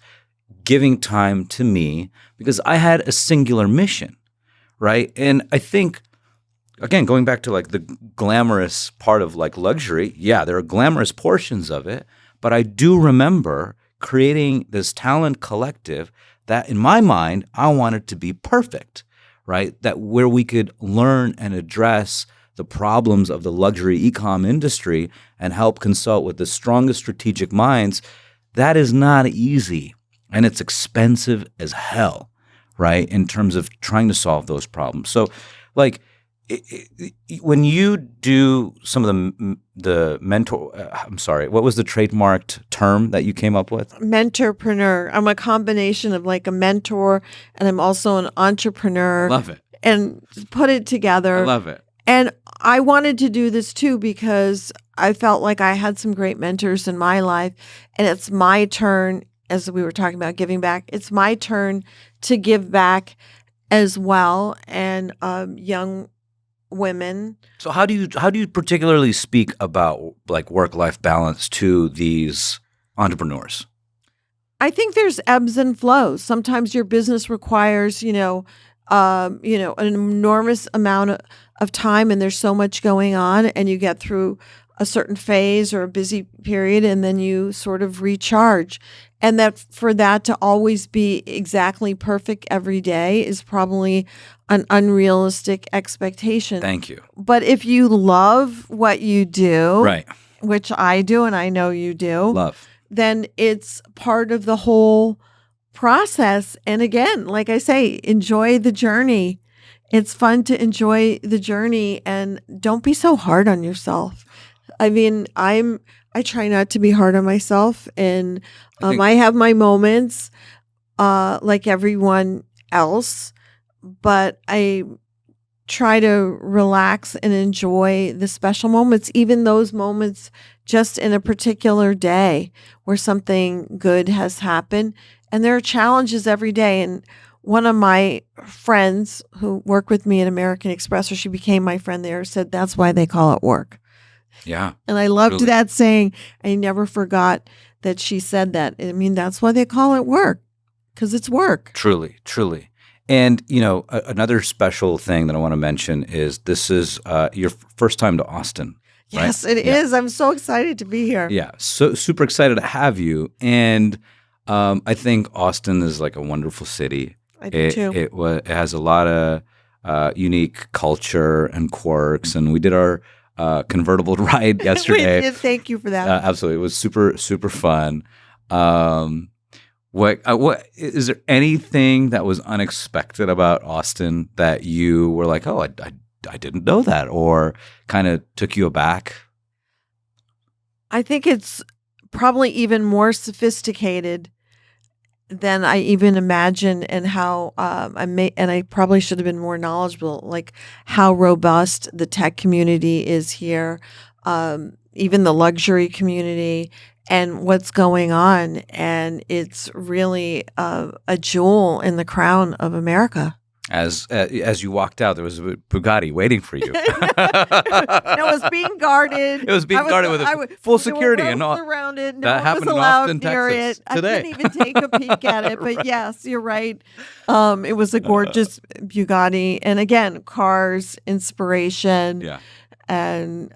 giving time to me because I had a singular mission, right? And I think, again, going back to like the glamorous part of like luxury, yeah, there are glamorous portions of it, but I do remember creating this talent collective that in my mind, I wanted to be perfect, right? That where we could learn and address the problems of the luxury e-com industry and help consult with the strongest strategic minds, that is not easy. And it's expensive as hell, right? In terms of trying to solve those problems. So like when you do some of the mentor, I'm sorry, what was the trademarked term that you came up with? Mentorpreneur. I'm a combination of like a mentor and I'm also an entrepreneur. Love it. And put it together. I love it. And I wanted to do this too because I felt like I had some great mentors in my life and it's my turn, as we were talking about giving back, it's my turn to give back as well. And young women. So how do you particularly speak about like work-life balance to these entrepreneurs? I think there's ebbs and flows. Sometimes your business requires, an enormous amount of time and there's so much going on and you get through a certain phase or a busy period and then you sort of recharge. And that for that to always be exactly perfect every day is probably an unrealistic expectation. Thank you. But if you love what you do, right, which I do and I know you do, love, then it's part of the whole process. And again, like I say, enjoy the journey. It's fun to enjoy the journey and don't be so hard on yourself. I mean, I try not to be hard on myself and I have my moments like everyone else, but I try to relax and enjoy the special moments, even those moments just in a particular day where something good has happened. And there are challenges every day. And one of my friends who worked with me at American Express, or she became my friend there, said that's why they call it work. Yeah. And I loved that saying. I never forgot that she said that. I mean, that's why they call it work, because it's work. Truly, truly. And, another special thing that I want to mention is this is your first time to Austin. Yes, right? It is. I'm so excited to be here. Yeah. So super excited to have you. And I think Austin is like a wonderful city. I do too. It has a lot of unique culture and quirks. And we did our convertible ride yesterday. We did. Thank you for that. Absolutely. It was super, super fun. What is there anything that was unexpected about Austin that you were like, oh, I didn't know that, or kind of took you aback? I think it's probably even more sophisticated than I even imagined, and how I probably should have been more knowledgeable, like how robust the tech community is here, even the luxury community, and what's going on. And it's really a jewel in the crown of America. As you walked out, there was a Bugatti waiting for you. It was being guarded. It was being guarded with full security and all. Surrounded. No That one happened was in allowed Austin, near Texas, it. today. I couldn't even take a peek at it. But yes, you're right. It was a gorgeous Bugatti, and again, cars, inspiration, and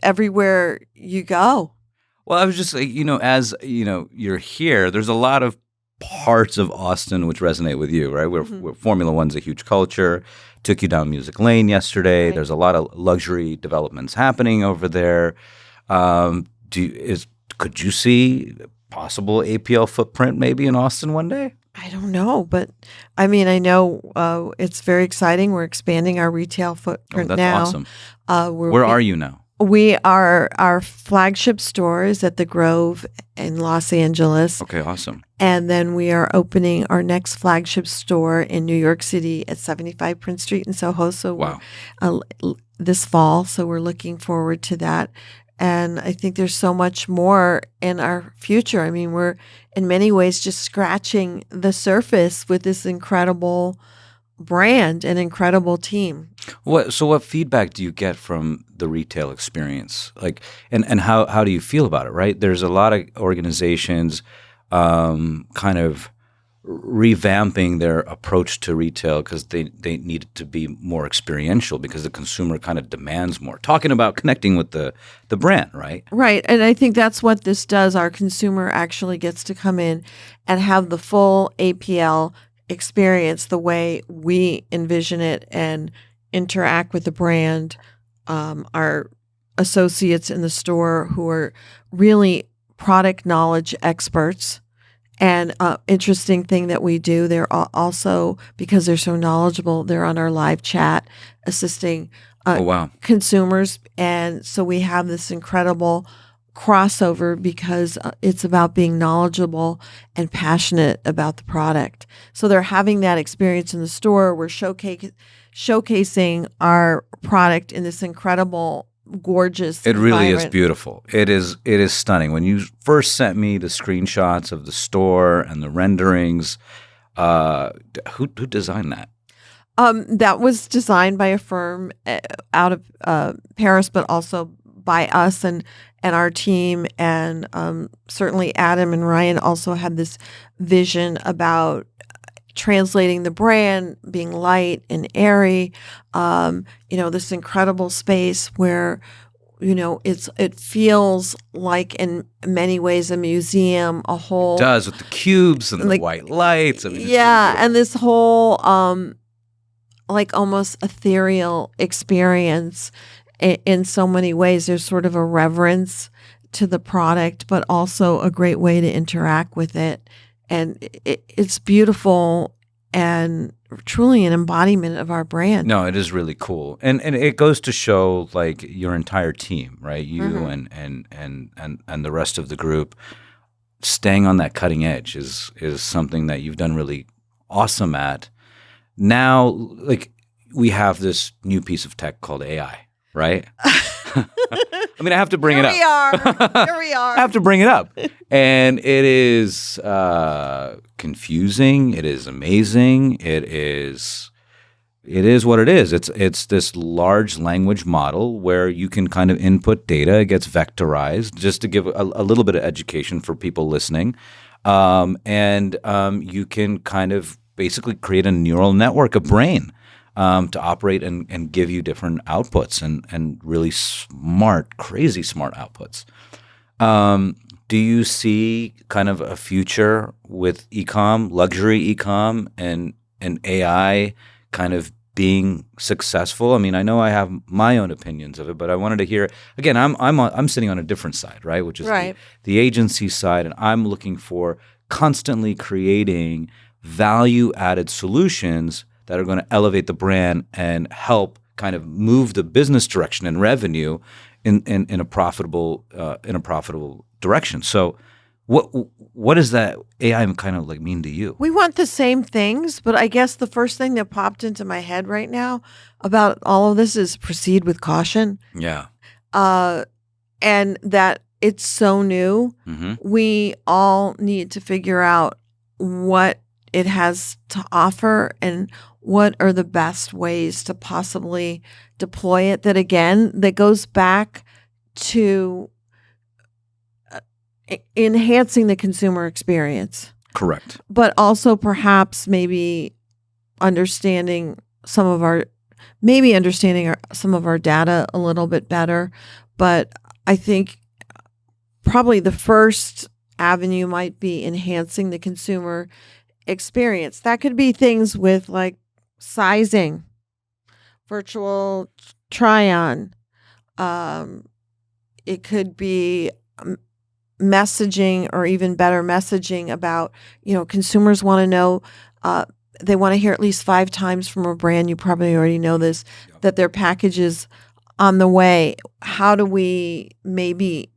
everywhere you go. Well, I was just like, as you're here, there's a lot of parts of Austin which resonate with you, right? Where Formula One's a huge culture. Took you down Music Lane yesterday. Right. There's a lot of luxury developments happening over there. Could you see possible APL footprint maybe in Austin one day? I don't know, but I mean, I know it's very exciting. We're expanding our retail footprint now. That's awesome. Where are you now? Our flagship store is at the Grove in Los Angeles. Okay, awesome. And then we are opening our next flagship store in New York City at 75 Prince Street in Soho. So wow. This fall. So we're looking forward to that. And I think there's so much more in our future. I mean, we're in many ways just scratching the surface with this incredible brand and incredible team. So what feedback do you get from the retail experience? Like, and how do you feel about it, right? There's a lot of organizations kind of revamping their approach to retail because they need it to be more experiential because the consumer kind of demands more. Talking about connecting with the brand, right? Right. And I think that's what this does. Our consumer actually gets to come in and have the full APL experience the way we envision it and interact with the brand. Our associates in the store who are really product knowledge experts. And interesting thing that we do, they're also, because they're so knowledgeable, they're on our live chat assisting consumers. And so we have this incredible crossover because it's about being knowledgeable and passionate about the product. So they're having that experience in the store. We're showcasing our product in this incredible, gorgeous It really is environment. beautiful. It is stunning. When you first sent me the screenshots of the store and the renderings, who designed that? That was designed by a firm out of Paris, but also by us and our team. And certainly Adam and Ryan also had this vision about translating the brand, being light and airy, this incredible space where, it feels like in many ways a museum, a whole. It does, with the cubes and the white lights. I mean, and this whole like almost ethereal experience in so many ways. There's sort of a reverence to the product, but also a great way to interact with it. And it's beautiful and truly an embodiment of our brand. No, it is really cool, and it goes to show like your entire team, right? You and the rest of the group staying on that cutting edge is something that you've done really awesome at. Now, like we have this new piece of tech called AI, right? I mean, I have to bring it up. Here we are. I have to bring it up. And it is confusing. It is amazing. It is what it is. It's this large language model where you can kind of input data. It gets vectorized, just to give a little bit of education for people listening. And you can kind of basically create a neural network, a brain, to operate and give you different outputs and really smart, crazy smart outputs. Do you see kind of a future with e-com, luxury e-com, and AI kind of being successful? I mean, I know I have my own opinions of it, but I wanted to hear. Again, I'm sitting on a different side, right? Which is the agency side, and I'm looking for constantly creating value-added solutions that are going to elevate the brand and help kind of move the business direction and revenue in a profitable direction. So, what does that AI kind of like mean to you? We want the same things, but I guess the first thing that popped into my head right now about all of this is proceed with caution. Yeah. And that it's so new. Mm-hmm. We all need to figure out what it has to offer and what are the best ways to possibly deploy it. That goes back to enhancing the consumer experience. Correct. But also perhaps maybe understanding some of our data a little bit better. But I think probably the first avenue might be enhancing the consumer experience. That could be things with like sizing, virtual try-on. It could be messaging, or even better messaging about, consumers want to know, they want to hear at least 5 times from a brand. You probably already know this, that their package is on the way. How do we maybe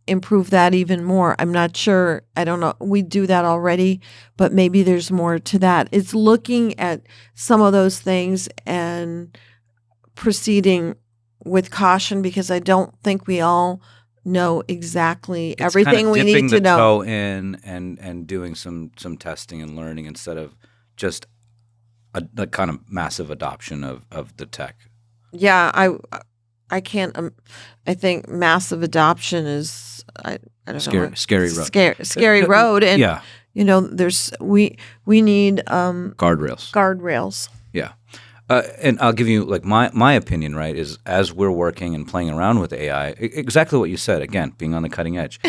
improve that even more? I'm not sure. I don't know. We do that already, but maybe there's more to that. It's looking at some of those things and proceeding with caution, because I don't think we all know exactly everything we need to know. Dipping the toe in and doing some testing and learning instead of just a kind of massive adoption of the tech. Yeah, I can't. I think massive adoption is I don't know. Scary road. Scary road, and yeah. We need guardrails. Yeah. And I'll give you like my opinion, right, is as we're working and playing around with AI, exactly what you said, again, being on the cutting edge.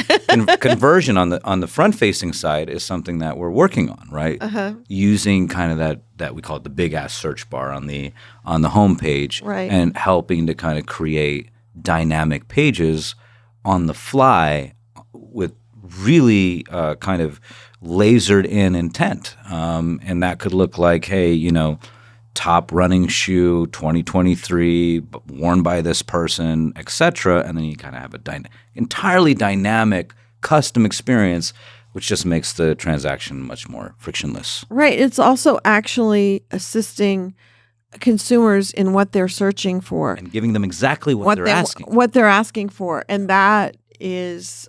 Conversion on the front-facing side is something that we're working on, right? Using kind of that we call it the big-ass search bar on the homepage, right, and helping to kind of create dynamic pages on the fly with really kind of lasered in intent. And that could look like, hey, top running shoe 2023 worn by this person, etc. And then you kind of have a entirely dynamic custom experience, which just makes the transaction much more frictionless. Right. It's also actually assisting consumers in what they're searching for and giving them exactly what they're asking for. And that is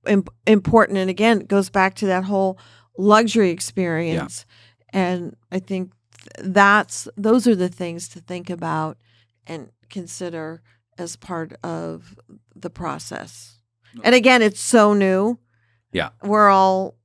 important. And again, it goes back to that whole luxury experience. Yeah. And I think those are the things to think about and consider as part of the process. And again, it's so new. Yeah. We're all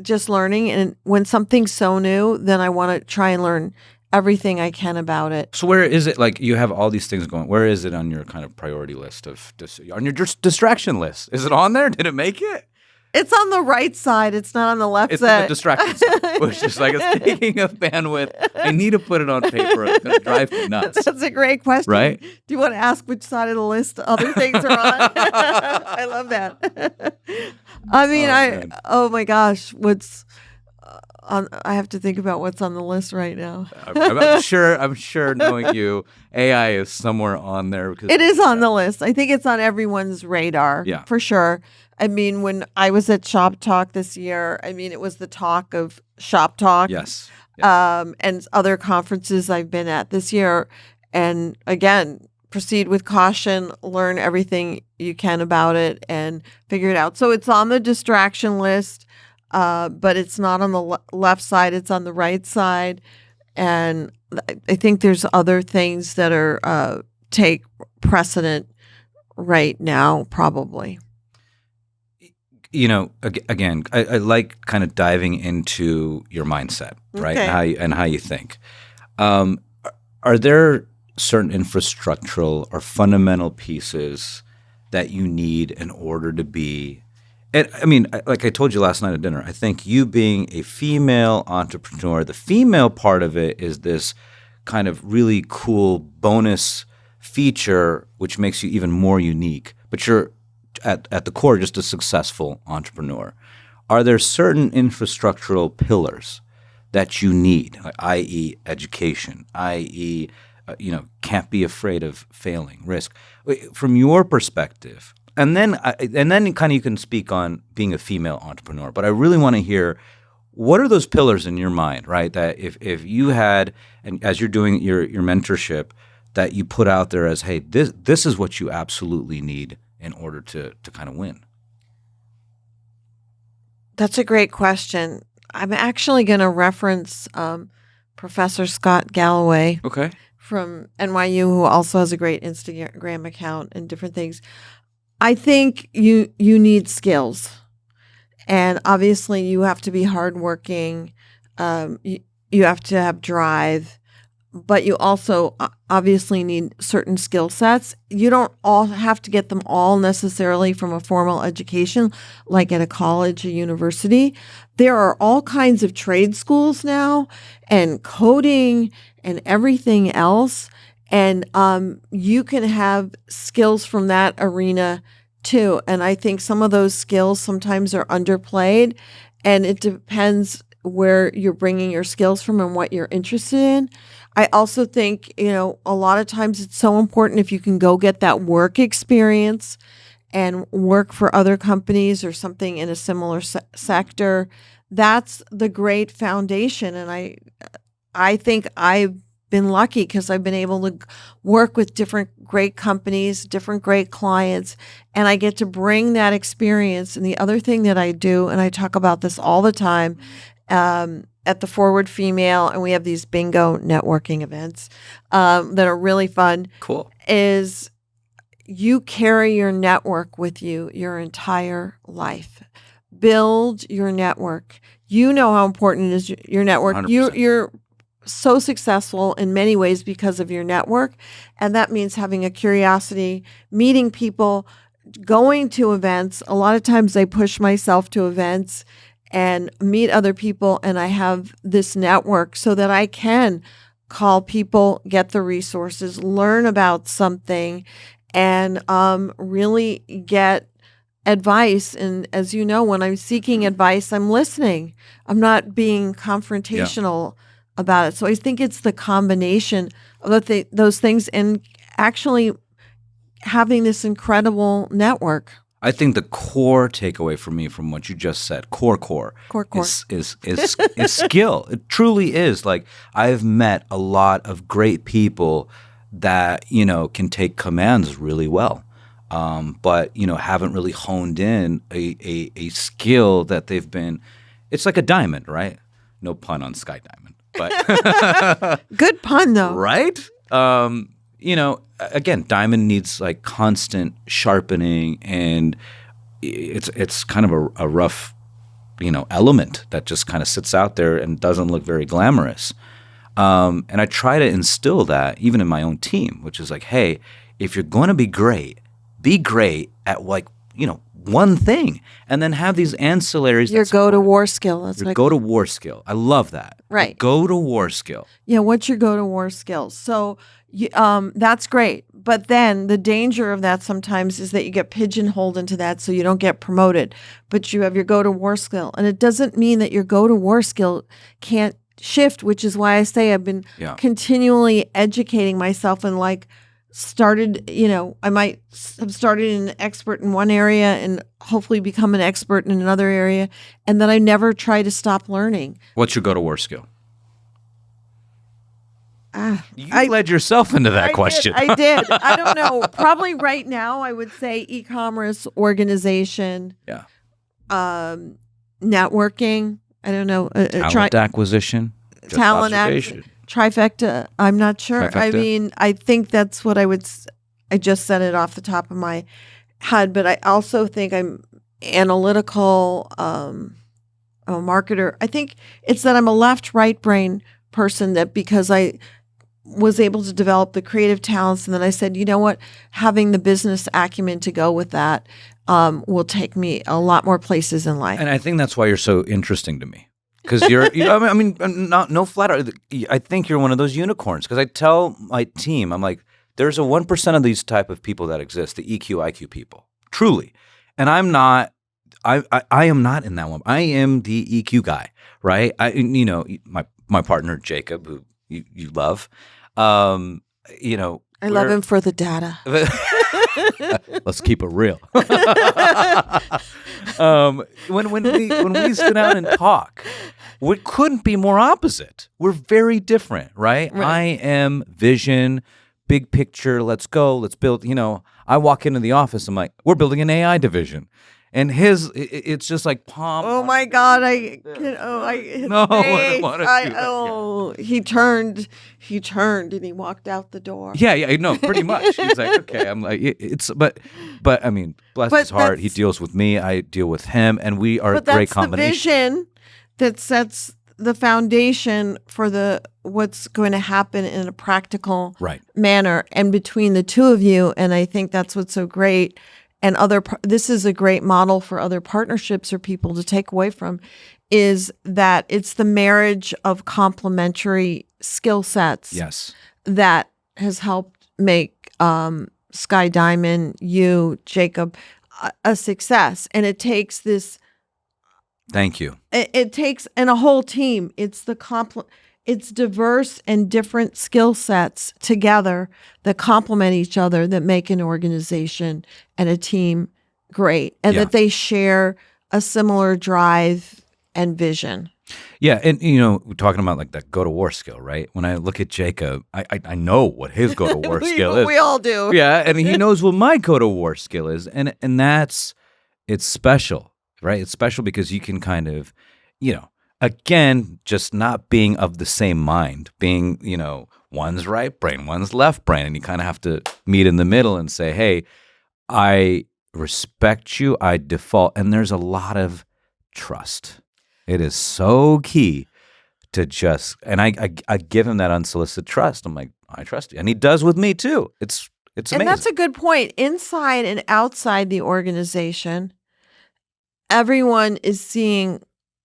just learning. And when something's so new, then I want to try and learn everything I can about it. So where is it, like you have all these things going, where is it on your kind of priority list on your distraction list? Is it on there? Did it make it? It's on the right side. It's not on the left side. It's the distraction side, which is like it's taking up bandwidth. I need to put it on paper. It's going to drive me nuts. That's a great question. Right? Do you want to ask which side of the list other things are on? I love that. I mean, oh my gosh, what's on? I have to think about what's on the list right now. I'm sure knowing you, AI is somewhere on there. Because it is on the list. I think it's on everyone's radar. Yeah. For sure. I mean, when I was at Shop Talk this year, it was the talk of Shop Talk. Yes. And other conferences I've been at this year. And again, proceed with caution, learn everything you can about it, and figure it out. So it's on the distraction list, but it's not on the left side. It's on the right side. And I think there's other things that are take precedent right now, probably. Again, I like kind of diving into your mindset, right? Okay. And how you think. Are there certain infrastructural or fundamental pieces that you need in order to be? And I mean, like I told you last night at dinner, I think you being a female entrepreneur, the female part of it is this kind of really cool bonus feature, which makes you even more unique. But you're at the core just a successful entrepreneur. Are there certain infrastructural pillars that you need, i.e. education, i.e. Can't be afraid of failing, risk, from your perspective? And then kind of you can speak on being a female entrepreneur. But I really want to hear, what are those pillars in your mind, right? That if you had, and as you're doing your mentorship, that you put out there as, hey, this is what you absolutely need in order to kind of win? That's a great question. I'm actually going to reference Professor Scott Galloway Okay. from NYU, who also has a great Instagram account and different things. I think you need skills, and obviously you have to be hardworking. You have to have drive, but you also obviously need certain skill sets. You don't all have to get them all necessarily from a formal education, like at a college or university. There are all kinds of trade schools now and coding and everything else. And you can have skills from that arena too. And I think some of those skills sometimes are underplayed, and it depends where you're bringing your skills from and what you're interested in. I also think, a lot of times it's so important if you can go get that work experience and work for other companies or something in a similar sector. That's the great foundation. And I think I've been lucky because I've been able to work with different great companies, different great clients, and I get to bring that experience. And the other thing that I do, and I talk about this all the time, at the Forward Female, and we have these bingo networking events that are really fun. Cool. Is you carry your network with you your entire life. Build your network. You know how important it is, your network. 100%. You're so successful in many ways because of your network, and that means having a curiosity, meeting people, going to events. A lot of times I push myself to events and meet other people, and I have this network so that I can call people, get the resources, learn about something, and really get advice. And as you know, when I'm seeking advice, I'm listening. I'm not being confrontational about it. So I think it's the combination of those things and actually having this incredible network. I think the core takeaway for me from what you just said, core, is skill. It truly is. Like, I've met a lot of great people that, can take commands really well, but, haven't really honed in a skill that they've been – it's like a diamond, right? No pun on Sky Diamond. But good pun, though. Right? Again, diamond needs like constant sharpening, and it's kind of a rough, element that just kind of sits out there and doesn't look very glamorous. And I try to instill that even in my own team, which is like, hey, if you're going to be great at one thing, and then have these ancillaries. Your go-to-war skill. Your go-to-war skill. I love that. Right. Go-to-war skill. Yeah, what's your go-to-war skill? So that's great. But then the danger of that sometimes is that you get pigeonholed into that so you don't get promoted. But you have your go-to-war skill. And it doesn't mean that your go-to-war skill can't shift, which is why I say I've been continually educating myself and started, I might have started an expert in one area and hopefully become an expert in another area, and that I never try to stop learning. What's your go-to-war skill? You led yourself into that question. I did. I don't know. Probably right now I would say e-commerce, organization, networking. I don't know. Talent acquisition. Talent acquisition. Trifecta, I'm not sure. Trifecta. I mean, I think that's what I just said it off the top of my head, but I also think I'm analytical, a marketer. I think it's that I'm a left-right brain person, that because I was able to develop the creative talents, and then I said, you know what, having the business acumen to go with that will take me a lot more places in life. And I think that's why you're so interesting to me. Because no flatter. I think you're one of those unicorns. Because I tell my team, I'm like, there's a 1% of these type of people that exist, the EQ, IQ people, truly. And I'm not. I am not in that one. I am the EQ guy, right? My partner Jacob, who you love, I love him for the data. Let's keep it real. When we sit down and talk, we couldn't be more opposite. We're very different, right? I am vision, big picture. Let's go. Let's build. I walk into the office. I'm like, we're building an AI division, And it's just like palm. Oh my God! His No, I don't face. wanna do that. He turned, and he walked out the door. Yeah, no, pretty much. He's like, okay. I'm like, but I mean, bless his heart, he deals with me, I deal with him, and we are a great combination. The vision that sets the foundation for what's going to happen in a practical manner, and between the two of you. And I think that's what's so great. And this is a great model for other partnerships or people to take away from, is that it's the marriage of complementary skill sets. Yes. That has helped make Sky Diamond, you, Jacob, a success. And it takes this. Thank you. It takes, and a whole team. It's it's diverse and different skill sets together that complement each other, that make an organization and a team great, and that they share a similar drive and vision. Yeah, and we're talking about like that go-to-war skill, right? When I look at Jacob, I know what his go-to-war skill is. We all do. Yeah, and he knows what my go-to-war skill is, and it's special, right? It's special because you can kind of, again, just not being of the same mind, being, one's right brain, one's left brain, and you kind of have to meet in the middle and say, hey, I respect you, I default, and there's a lot of trust. It is so key to just, and I give him that unsolicited trust. I'm like, I trust you, and he does with me too. It's amazing. And that's a good point. Inside and outside the organization, everyone is seeing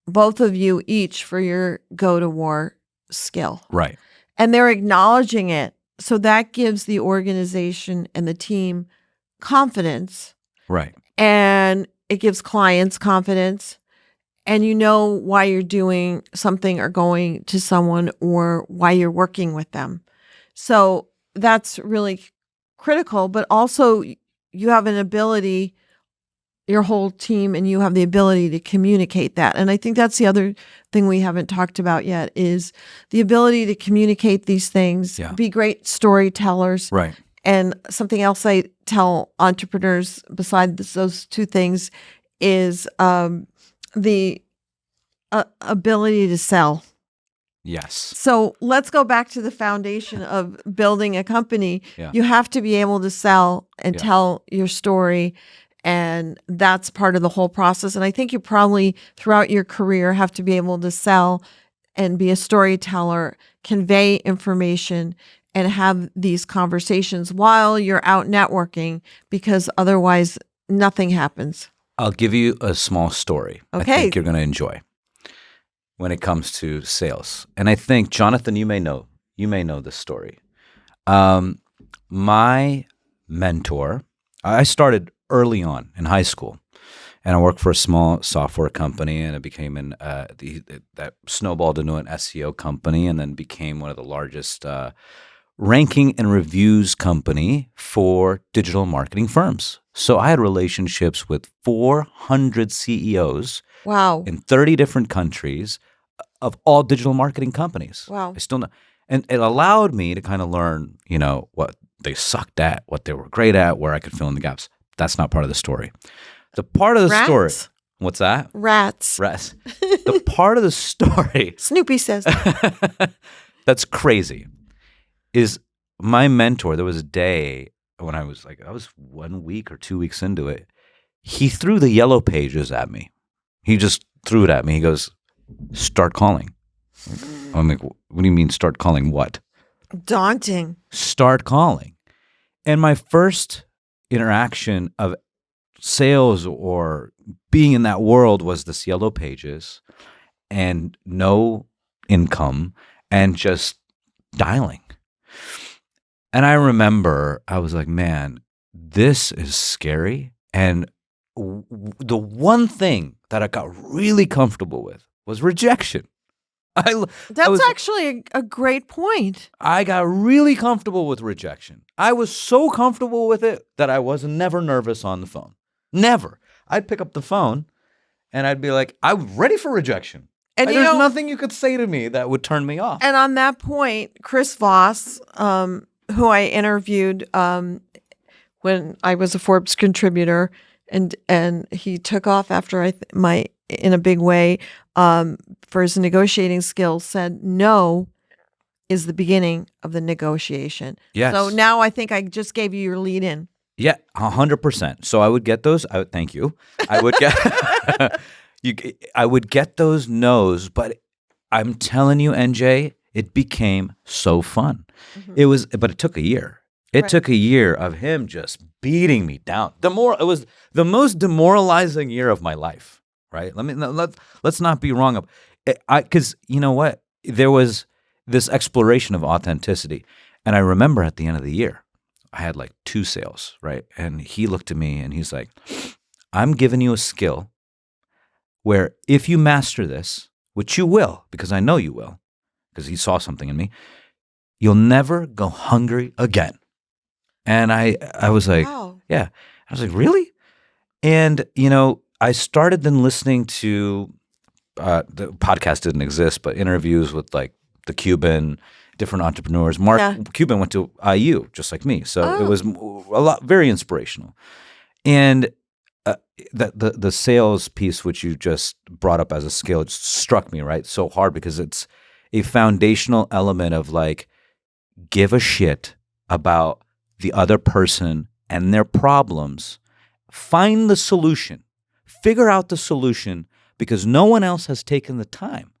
both of you each for your go-to-war skill. Right. And they're acknowledging it. So that gives the organization and the team confidence. Right. And it gives clients confidence. And you know why you're doing something or going to someone, or why you're working with them. So that's really critical. But also you have an ability, your whole team, and you have the ability to communicate that. And I think that's the other thing we haven't talked about yet, is the ability to communicate these things, be great storytellers. Right. And something else I tell entrepreneurs besides those two things is the ability to sell. Yes. So let's go back to the foundation of building a company. Yeah. You have to be able to sell and tell your story. And that's part of the whole process. And I think you probably throughout your career have to be able to sell and be a storyteller, convey information, and have these conversations while you're out networking, because otherwise nothing happens. I'll give you a small story I think you're going to enjoy when it comes to sales. And I think, Jonathan, you may know this story. My mentor, I started early on in high school, and I worked for a small software company, and it became that snowballed into an SEO company, and then became one of the largest ranking and reviews company for digital marketing firms. So I had relationships with 400 CEOs in 30 different countries of all digital marketing companies. Wow. I still know. And it allowed me to kind of learn, what they sucked at, what they were great at, where I could fill in the gaps. That's not part of the story. The part of the story. What's that? Rats. The part of the story. Snoopy says. That's crazy. Is my mentor, there was a day when I was 1 week or 2 weeks into it, he threw the yellow pages at me. He just threw it at me. He goes, start calling. I'm like, what do you mean start calling what? Daunting. Start calling. And my first interaction of sales or being in that world was this yellow pages and no income and just dialing. And I remember I was like, man, this is scary. And the one thing that I got really comfortable with was rejection. That's actually a great point. I got really comfortable with rejection. I was so comfortable with it that I was never nervous on the phone. Never. I'd pick up the phone and I'd be like, I'm ready for rejection. And there's nothing you could say to me that would turn me off. And on that point, Chris Voss, who I interviewed when I was a Forbes contributor, and he took off after in a big way, for his negotiating skills, said no is the beginning of the negotiation. Yes. So now I think I just gave you your lead in. Yeah, 100%. So I would get those. Thank you. I would get I would get those no's, but I'm telling you, NJ, it became so fun. But it took a year. It took a year of him just beating me down. It was the most demoralizing year of my life. Right? Let's not be wrong. Because you know what? There was this exploration of authenticity, and I remember at the end of the year, I had like 2 sales, right? And he looked at me and he's like, I'm giving you a skill where if you master this, which you will, because I know you will, because he saw something in me, you'll never go hungry again. And I was like, Wow. Yeah. I was like, really? And, I started then listening to, the podcast didn't exist, but interviews with like the Cuban, different entrepreneurs. Mark Cuban went to IU, just like me. So it was very inspirational. And the sales piece, which you just brought up as a skill, just struck me, right? So hard because it's a foundational element of like, give a shit about the other person and their problems. Find the solution. Figure out the solution because no one else has taken the time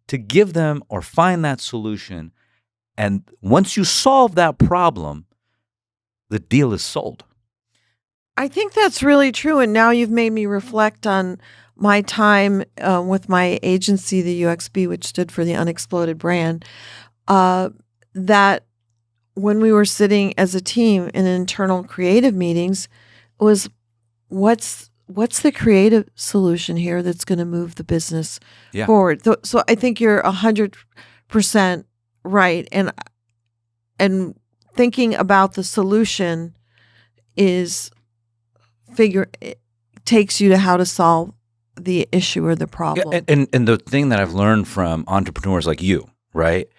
to give them or find that solution. And once you solve that problem, the deal is sold. I think that's really true. And now you've made me reflect on my time with my agency, the UXB, which stood for the Unexploded Brand, that when we were sitting as a team in internal creative meetings, it was what's the creative solution here that's going to move the business forward? So I think you're 100% right. And thinking about the solution takes you to how to solve the issue or the problem. Yeah, and the thing that I've learned from entrepreneurs like you, right,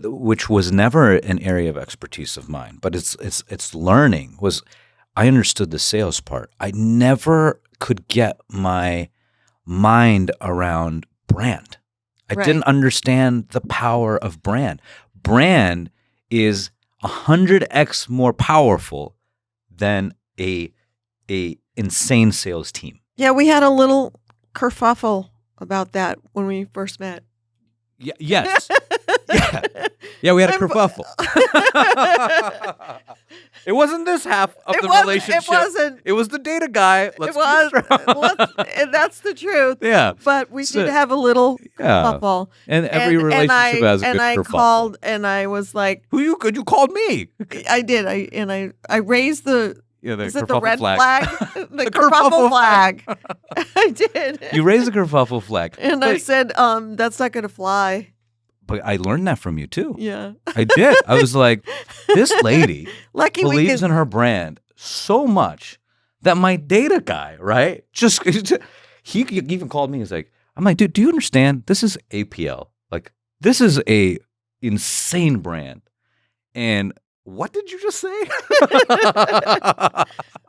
which was never an area of expertise of mine, but it's learning, was I understood the sales part. I never could get my mind around brand. I didn't understand the power of brand. Brand is 100x more powerful than a insane sales team. Yeah, we had a little kerfuffle about that when we first met. Yes. Yeah, we had a kerfuffle. It wasn't this half of the relationship. It wasn't. It was the data guy. And that's the truth. Yeah. But we did have a little kerfuffle. And every relationship has a good kerfuffle. And I called and I was like, you called me. I did. I raised the is it the red flag? The kerfuffle flag. I did. You raised the kerfuffle flag. And I said, that's not going to fly. But I learned that from you too. Yeah. I did. I was like, this lady believes in her brand so much that my data guy, right? He even called me. He's like, I'm like, dude, do you understand? This is APL. Like, this is a insane brand. And what did you just say?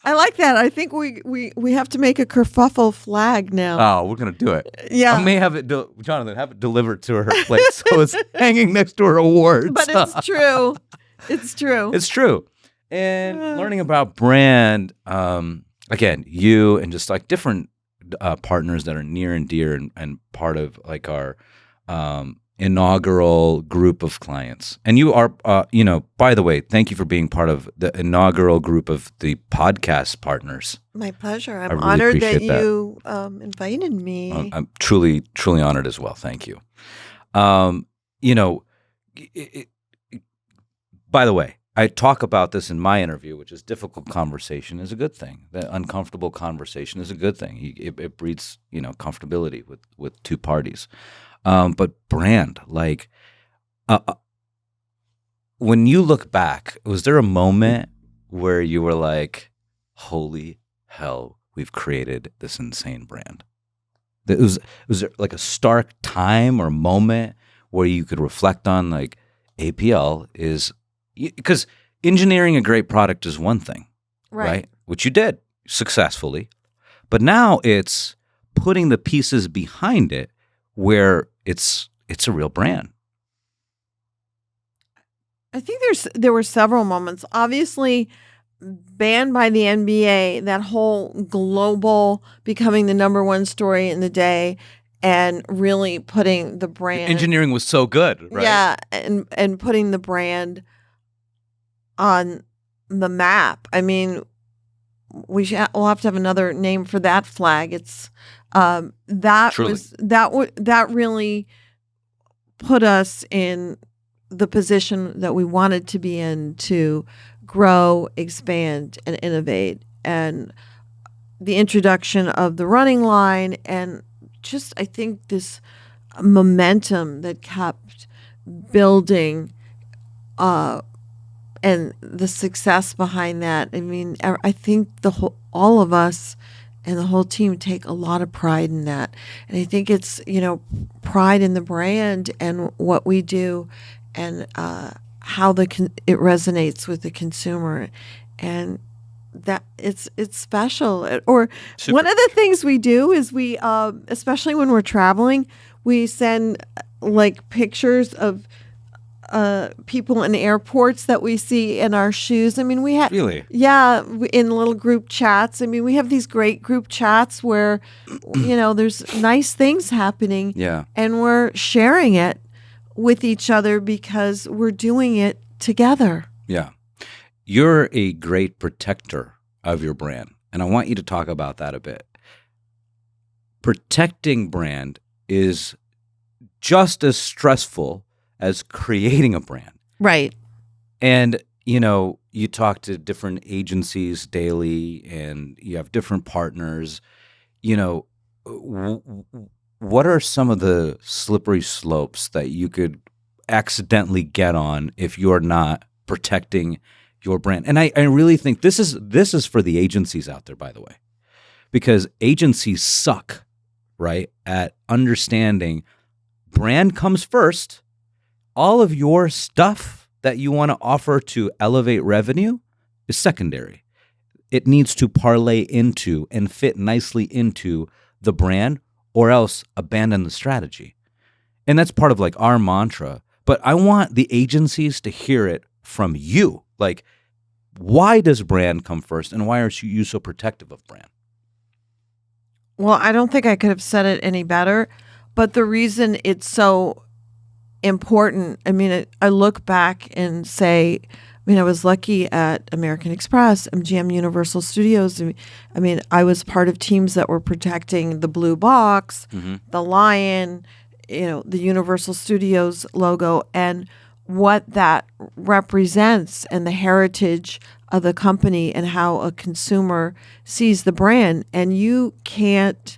I like that. I think we have to make a kerfuffle flag now. Oh, we're gonna do it. Yeah, I may have it, Jonathan, have it delivered to her plate, so it's hanging next to her awards. But it's true. It's true. It's true. And learning about brand, again, you and just like different partners that are near and dear and part of like our inaugural group of clients. And you are, by the way, thank you for being part of the inaugural group of the podcast partners. My pleasure. I'm really honored that appreciate you invited me. I'm truly, truly honored as well. Thank you. By the way, I talk about this in my interview, which is difficult conversation is a good thing. The uncomfortable conversation is a good thing. It breeds, comfortability with two parties. But brand, like, when you look back, was there a moment where you were like, holy hell, we've created this insane brand? Was there like a stark time or moment where you could reflect on like APL is, because engineering a great product is one thing, right? Which you did. successfully, but now it's putting the pieces behind it where it's a real brand. I think there were several moments. Obviously, banned by the NBA, that whole global becoming the number one story in the day and really putting the brand Engineering was so good, right? Yeah, and putting the brand on the map. I mean, we'll have to have another name for that flag. It's Truly. that really put us in the position that we wanted to be in to grow, expand, and innovate. And the introduction of the running line and just, I think, this momentum that kept building and the success behind that. I mean, I think all of us and the whole team take a lot of pride in that. And I think it's, pride in the brand and what we do and how it resonates with the consumer. And that it's special. Or Super. One of the things we do is we, especially when we're traveling, we send like pictures of people in airports that we see in our shoes. I mean, we have Really? Yeah, in little group chats. I mean, we have these great group chats where, there's nice things happening. Yeah. And we're sharing it with each other because we're doing it together. Yeah. You're a great protector of your brand, and I want you to talk about that a bit. Protecting brand is just as stressful as creating a brand. Right. And, you talk to different agencies daily and you have different partners. What are some of the slippery slopes that you could accidentally get on if you're not protecting your brand? And I really think this is for the agencies out there, by the way, because agencies suck, right, at understanding brand comes first. All of your stuff that you want to offer to elevate revenue is secondary. It needs to parlay into and fit nicely into the brand, or else abandon the strategy. And that's part of like our mantra. But I want the agencies to hear it from you. Like, why does brand come first, and why are you so protective of brand? Well, I don't think I could have said it any better, but the reason it's so important, I mean, I look back and say, I was lucky at American Express, MGM Universal Studios. I mean, I was part of teams that were protecting the blue box, the lion, the Universal Studios logo, and what that represents and the heritage of the company and how a consumer sees the brand. And you can't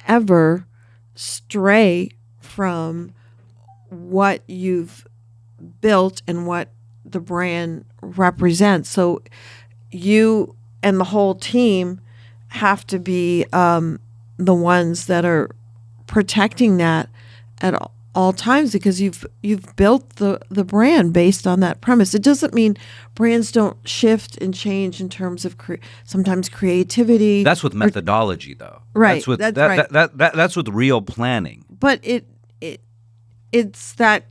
ever stray from what you've built and what the brand represents. So you and the whole team have to be the ones that are protecting that at all times, because you've built the brand based on that premise. It doesn't mean brands don't shift and change in terms of sometimes creativity. That's with methodology, though. Right. That's with real planning. But it's that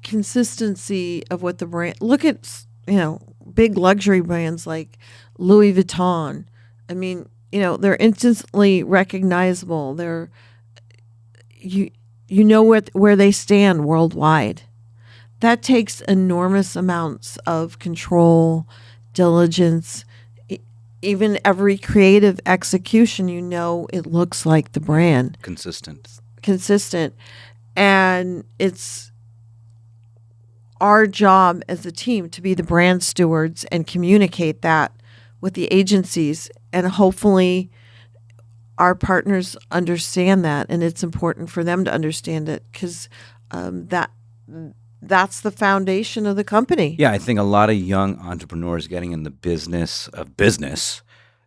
consistency of what the brand. Look at big luxury brands like Louis Vuitton. I mean, they're instantly recognizable. They're you know where they stand worldwide. That takes enormous amounts of control, diligence, even every creative execution. It looks like the brand. Consistent. And it's our job as a team to be the brand stewards and communicate that with the agencies, and hopefully our partners understand that, and it's important for them to understand it, because that's the foundation of the company. Yeah, I think a lot of young entrepreneurs getting in the business of business,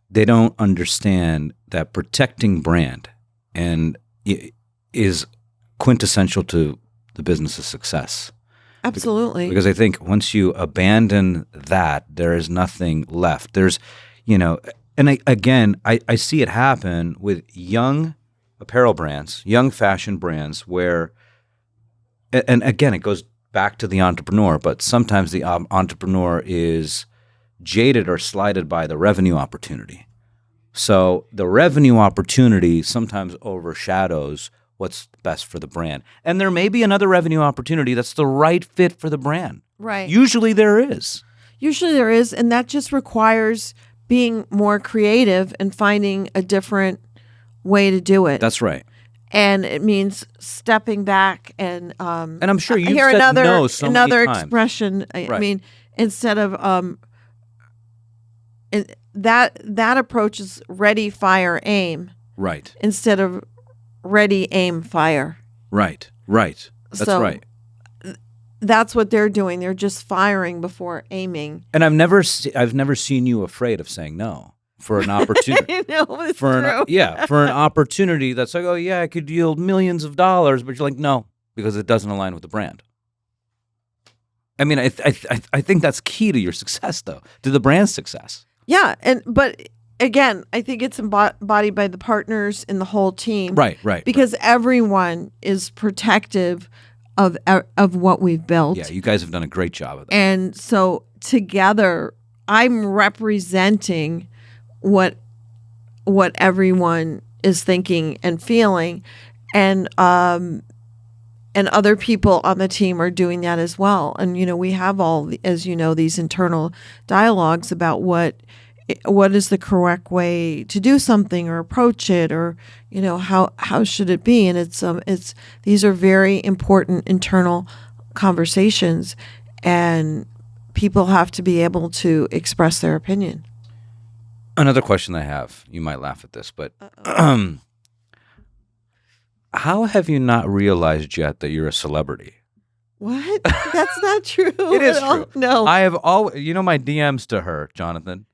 they don't understand that protecting brand and is quintessential to the business's success. Absolutely. Because I think once you abandon that, there is nothing left. There's, And I see it happen with young apparel brands, young fashion brands where, and again, it goes back to the entrepreneur, but sometimes the entrepreneur is jaded or slighted by the revenue opportunity. So the revenue opportunity sometimes overshadows what's best for the brand. And there may be another revenue opportunity that's the right fit for the brand. Right. Usually there is. And that just requires being more creative and finding a different way to do it. That's right. And it means stepping back and I'm sure you've hear said another no so many times. expression. I Right. mean, instead of that approach is ready, fire, aim, Right. instead of ready, aim, fire. Right. Right. That's So right. That's what they're doing. They're just firing before aiming. And I've never seen you afraid of saying no for an opportunity. I know, it's for true. for an opportunity that's like, oh yeah, I could yield millions of dollars, but you're like, no, because it doesn't align with the brand. I mean, I think that's key to your success, though, to the brand's success. Yeah, but again, I think it's embodied by the partners and the whole team. Right. Because everyone is protective of what we've built. Yeah, you guys have done a great job of that. And so together, I'm representing what everyone is thinking and feeling, and other people on the team are doing that as well. And we have all, as you know, these internal dialogues about what is the correct way to do something or approach it, or how should it be. And it's these are very important internal conversations, and people have to be able to express their opinion. Another question I have, you might laugh at this, but how have you not realized yet that you're a celebrity? What? That's not true. It is true. No. I have always, my DMs to her, Jonathan,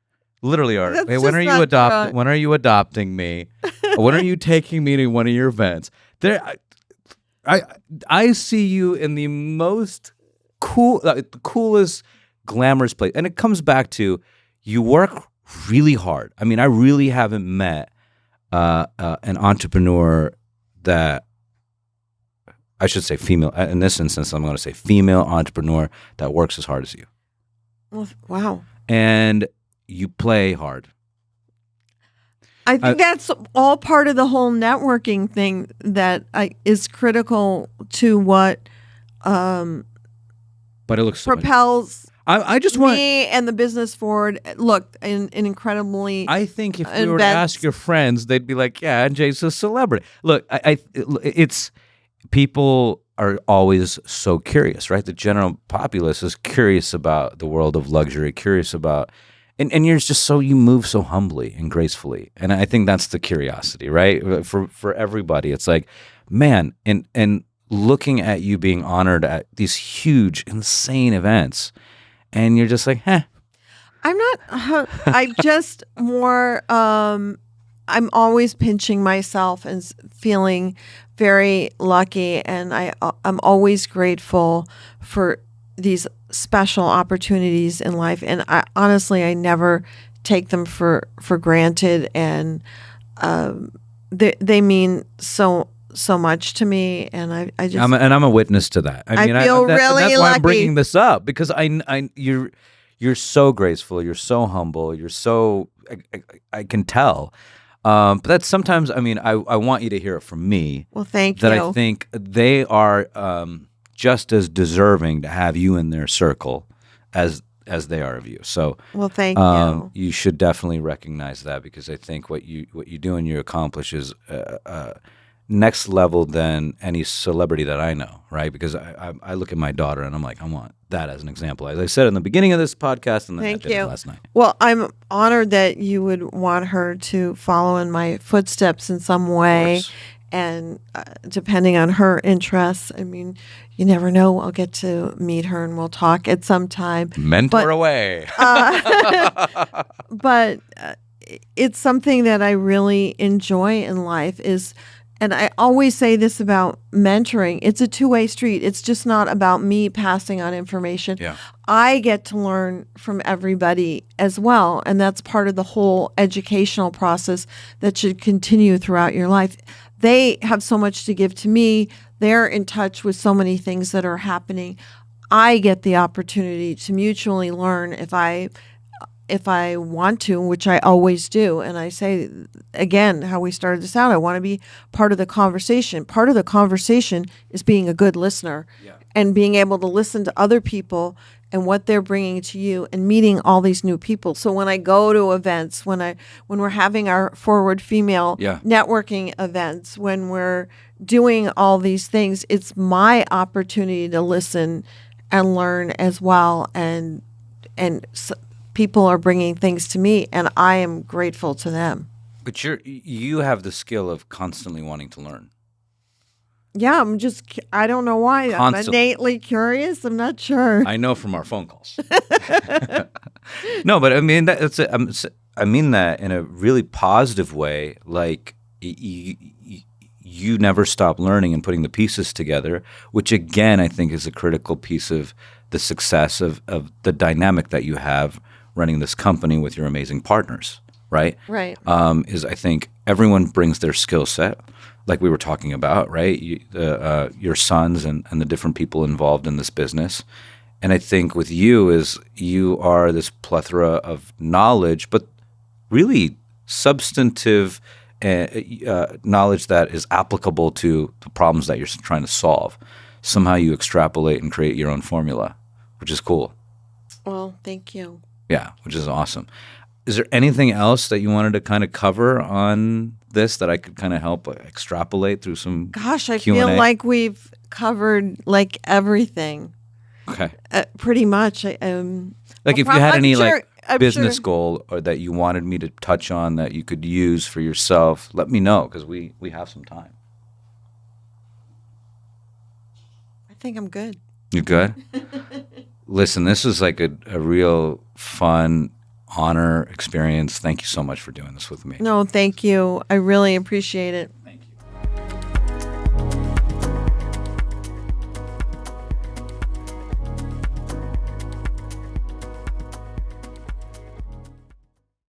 literally are, That's hey, when just are you not true. when are you adopting me? When are you taking me to one of your events? I see you in the most coolest, glamorous place. And it comes back to you work really hard. I mean, I really haven't met an entrepreneur that, I should say female, in this instance, I'm going to say female entrepreneur that works as hard as you. Wow. And you play hard. I think that's all part of the whole networking thing that is critical to what but it looks propels I just want me and the business forward. Look, an incredibly. I think if we were to ask your friends, they'd be like, "Yeah, NJ's a celebrity." Look, it's people are always so curious, right? The general populace is curious about the world of luxury, curious about, and you're just you move so humbly and gracefully, and I think that's the curiosity, right? For everybody, it's like, man, and looking at you being honored at these huge, insane events. And you're just like, I'm not, I'm just more, I'm always pinching myself and feeling very lucky. And I'm always grateful for these special opportunities in life. And honestly, I never take them for granted. And they mean so much to me, and I just I'm a witness to that. I mean, feel really that's why lucky. I'm bringing this up, because you're so graceful, you're so humble, you're so I can tell. But that's sometimes, I mean, I want you to hear it from me. Well, thank that you. I think they are just as deserving to have you in their circle as they are of you. So, well, thank you. You should definitely recognize that, because I think what you do and you accomplish is next level than any celebrity that I know, right? Because I look at my daughter and I'm like, I want that as an example. As I said in the beginning of this podcast, and then I did it last night. Well, I'm honored that you would want her to follow in my footsteps in some way. And depending on her interests, I mean, you never know. I'll get to meet her and we'll talk at some time. Mentor away. But it's something that I really enjoy in life is And I always say this about mentoring. It's a two-way street. It's just not about me passing on information. Yeah. I get to learn from everybody as well. And that's part of the whole educational process that should continue throughout your life. They have so much to give to me. They're in touch with so many things that are happening. I get the opportunity to mutually learn if I want to, which I always do. And I say, again, how we started this out, I want to be part of the conversation. Part of the conversation is being a good listener and being able to listen to other people and what they're bringing to you and meeting all these new people. So when I go to events, when we're having our Forward Female networking events, when we're doing all these things, it's my opportunity to listen and learn as well. And people are bringing things to me, and I am grateful to them. But you have the skill of constantly wanting to learn. Yeah, I don't know why. I'm innately curious. I'm not sure. I know from our phone calls. No, but I mean, I mean that in a really positive way. Like, you never stop learning and putting the pieces together, which again, I think is a critical piece of the success of the dynamic that you have running this company with your amazing partners, right? Right. Is I think everyone brings their skill set, like we were talking about, right? Your sons and the different people involved in this business. And I think with you is you are this plethora of knowledge, but really substantive knowledge that is applicable to the problems that you're trying to solve. Somehow you extrapolate and create your own formula, which is cool. Well, thank you. Yeah, which is awesome. Is there anything else that you wanted to kind of cover on this that I could kind of help extrapolate through some Gosh, I Q&A? feel like we've covered like everything. Okay. Pretty much. Like if you had any business goal or that you wanted me to touch on that you could use for yourself, let me know because we have some time. I think I'm good. You good? Listen, this was like a real fun honor experience. Thank you so much for doing this with me. No, thank you. I really appreciate it.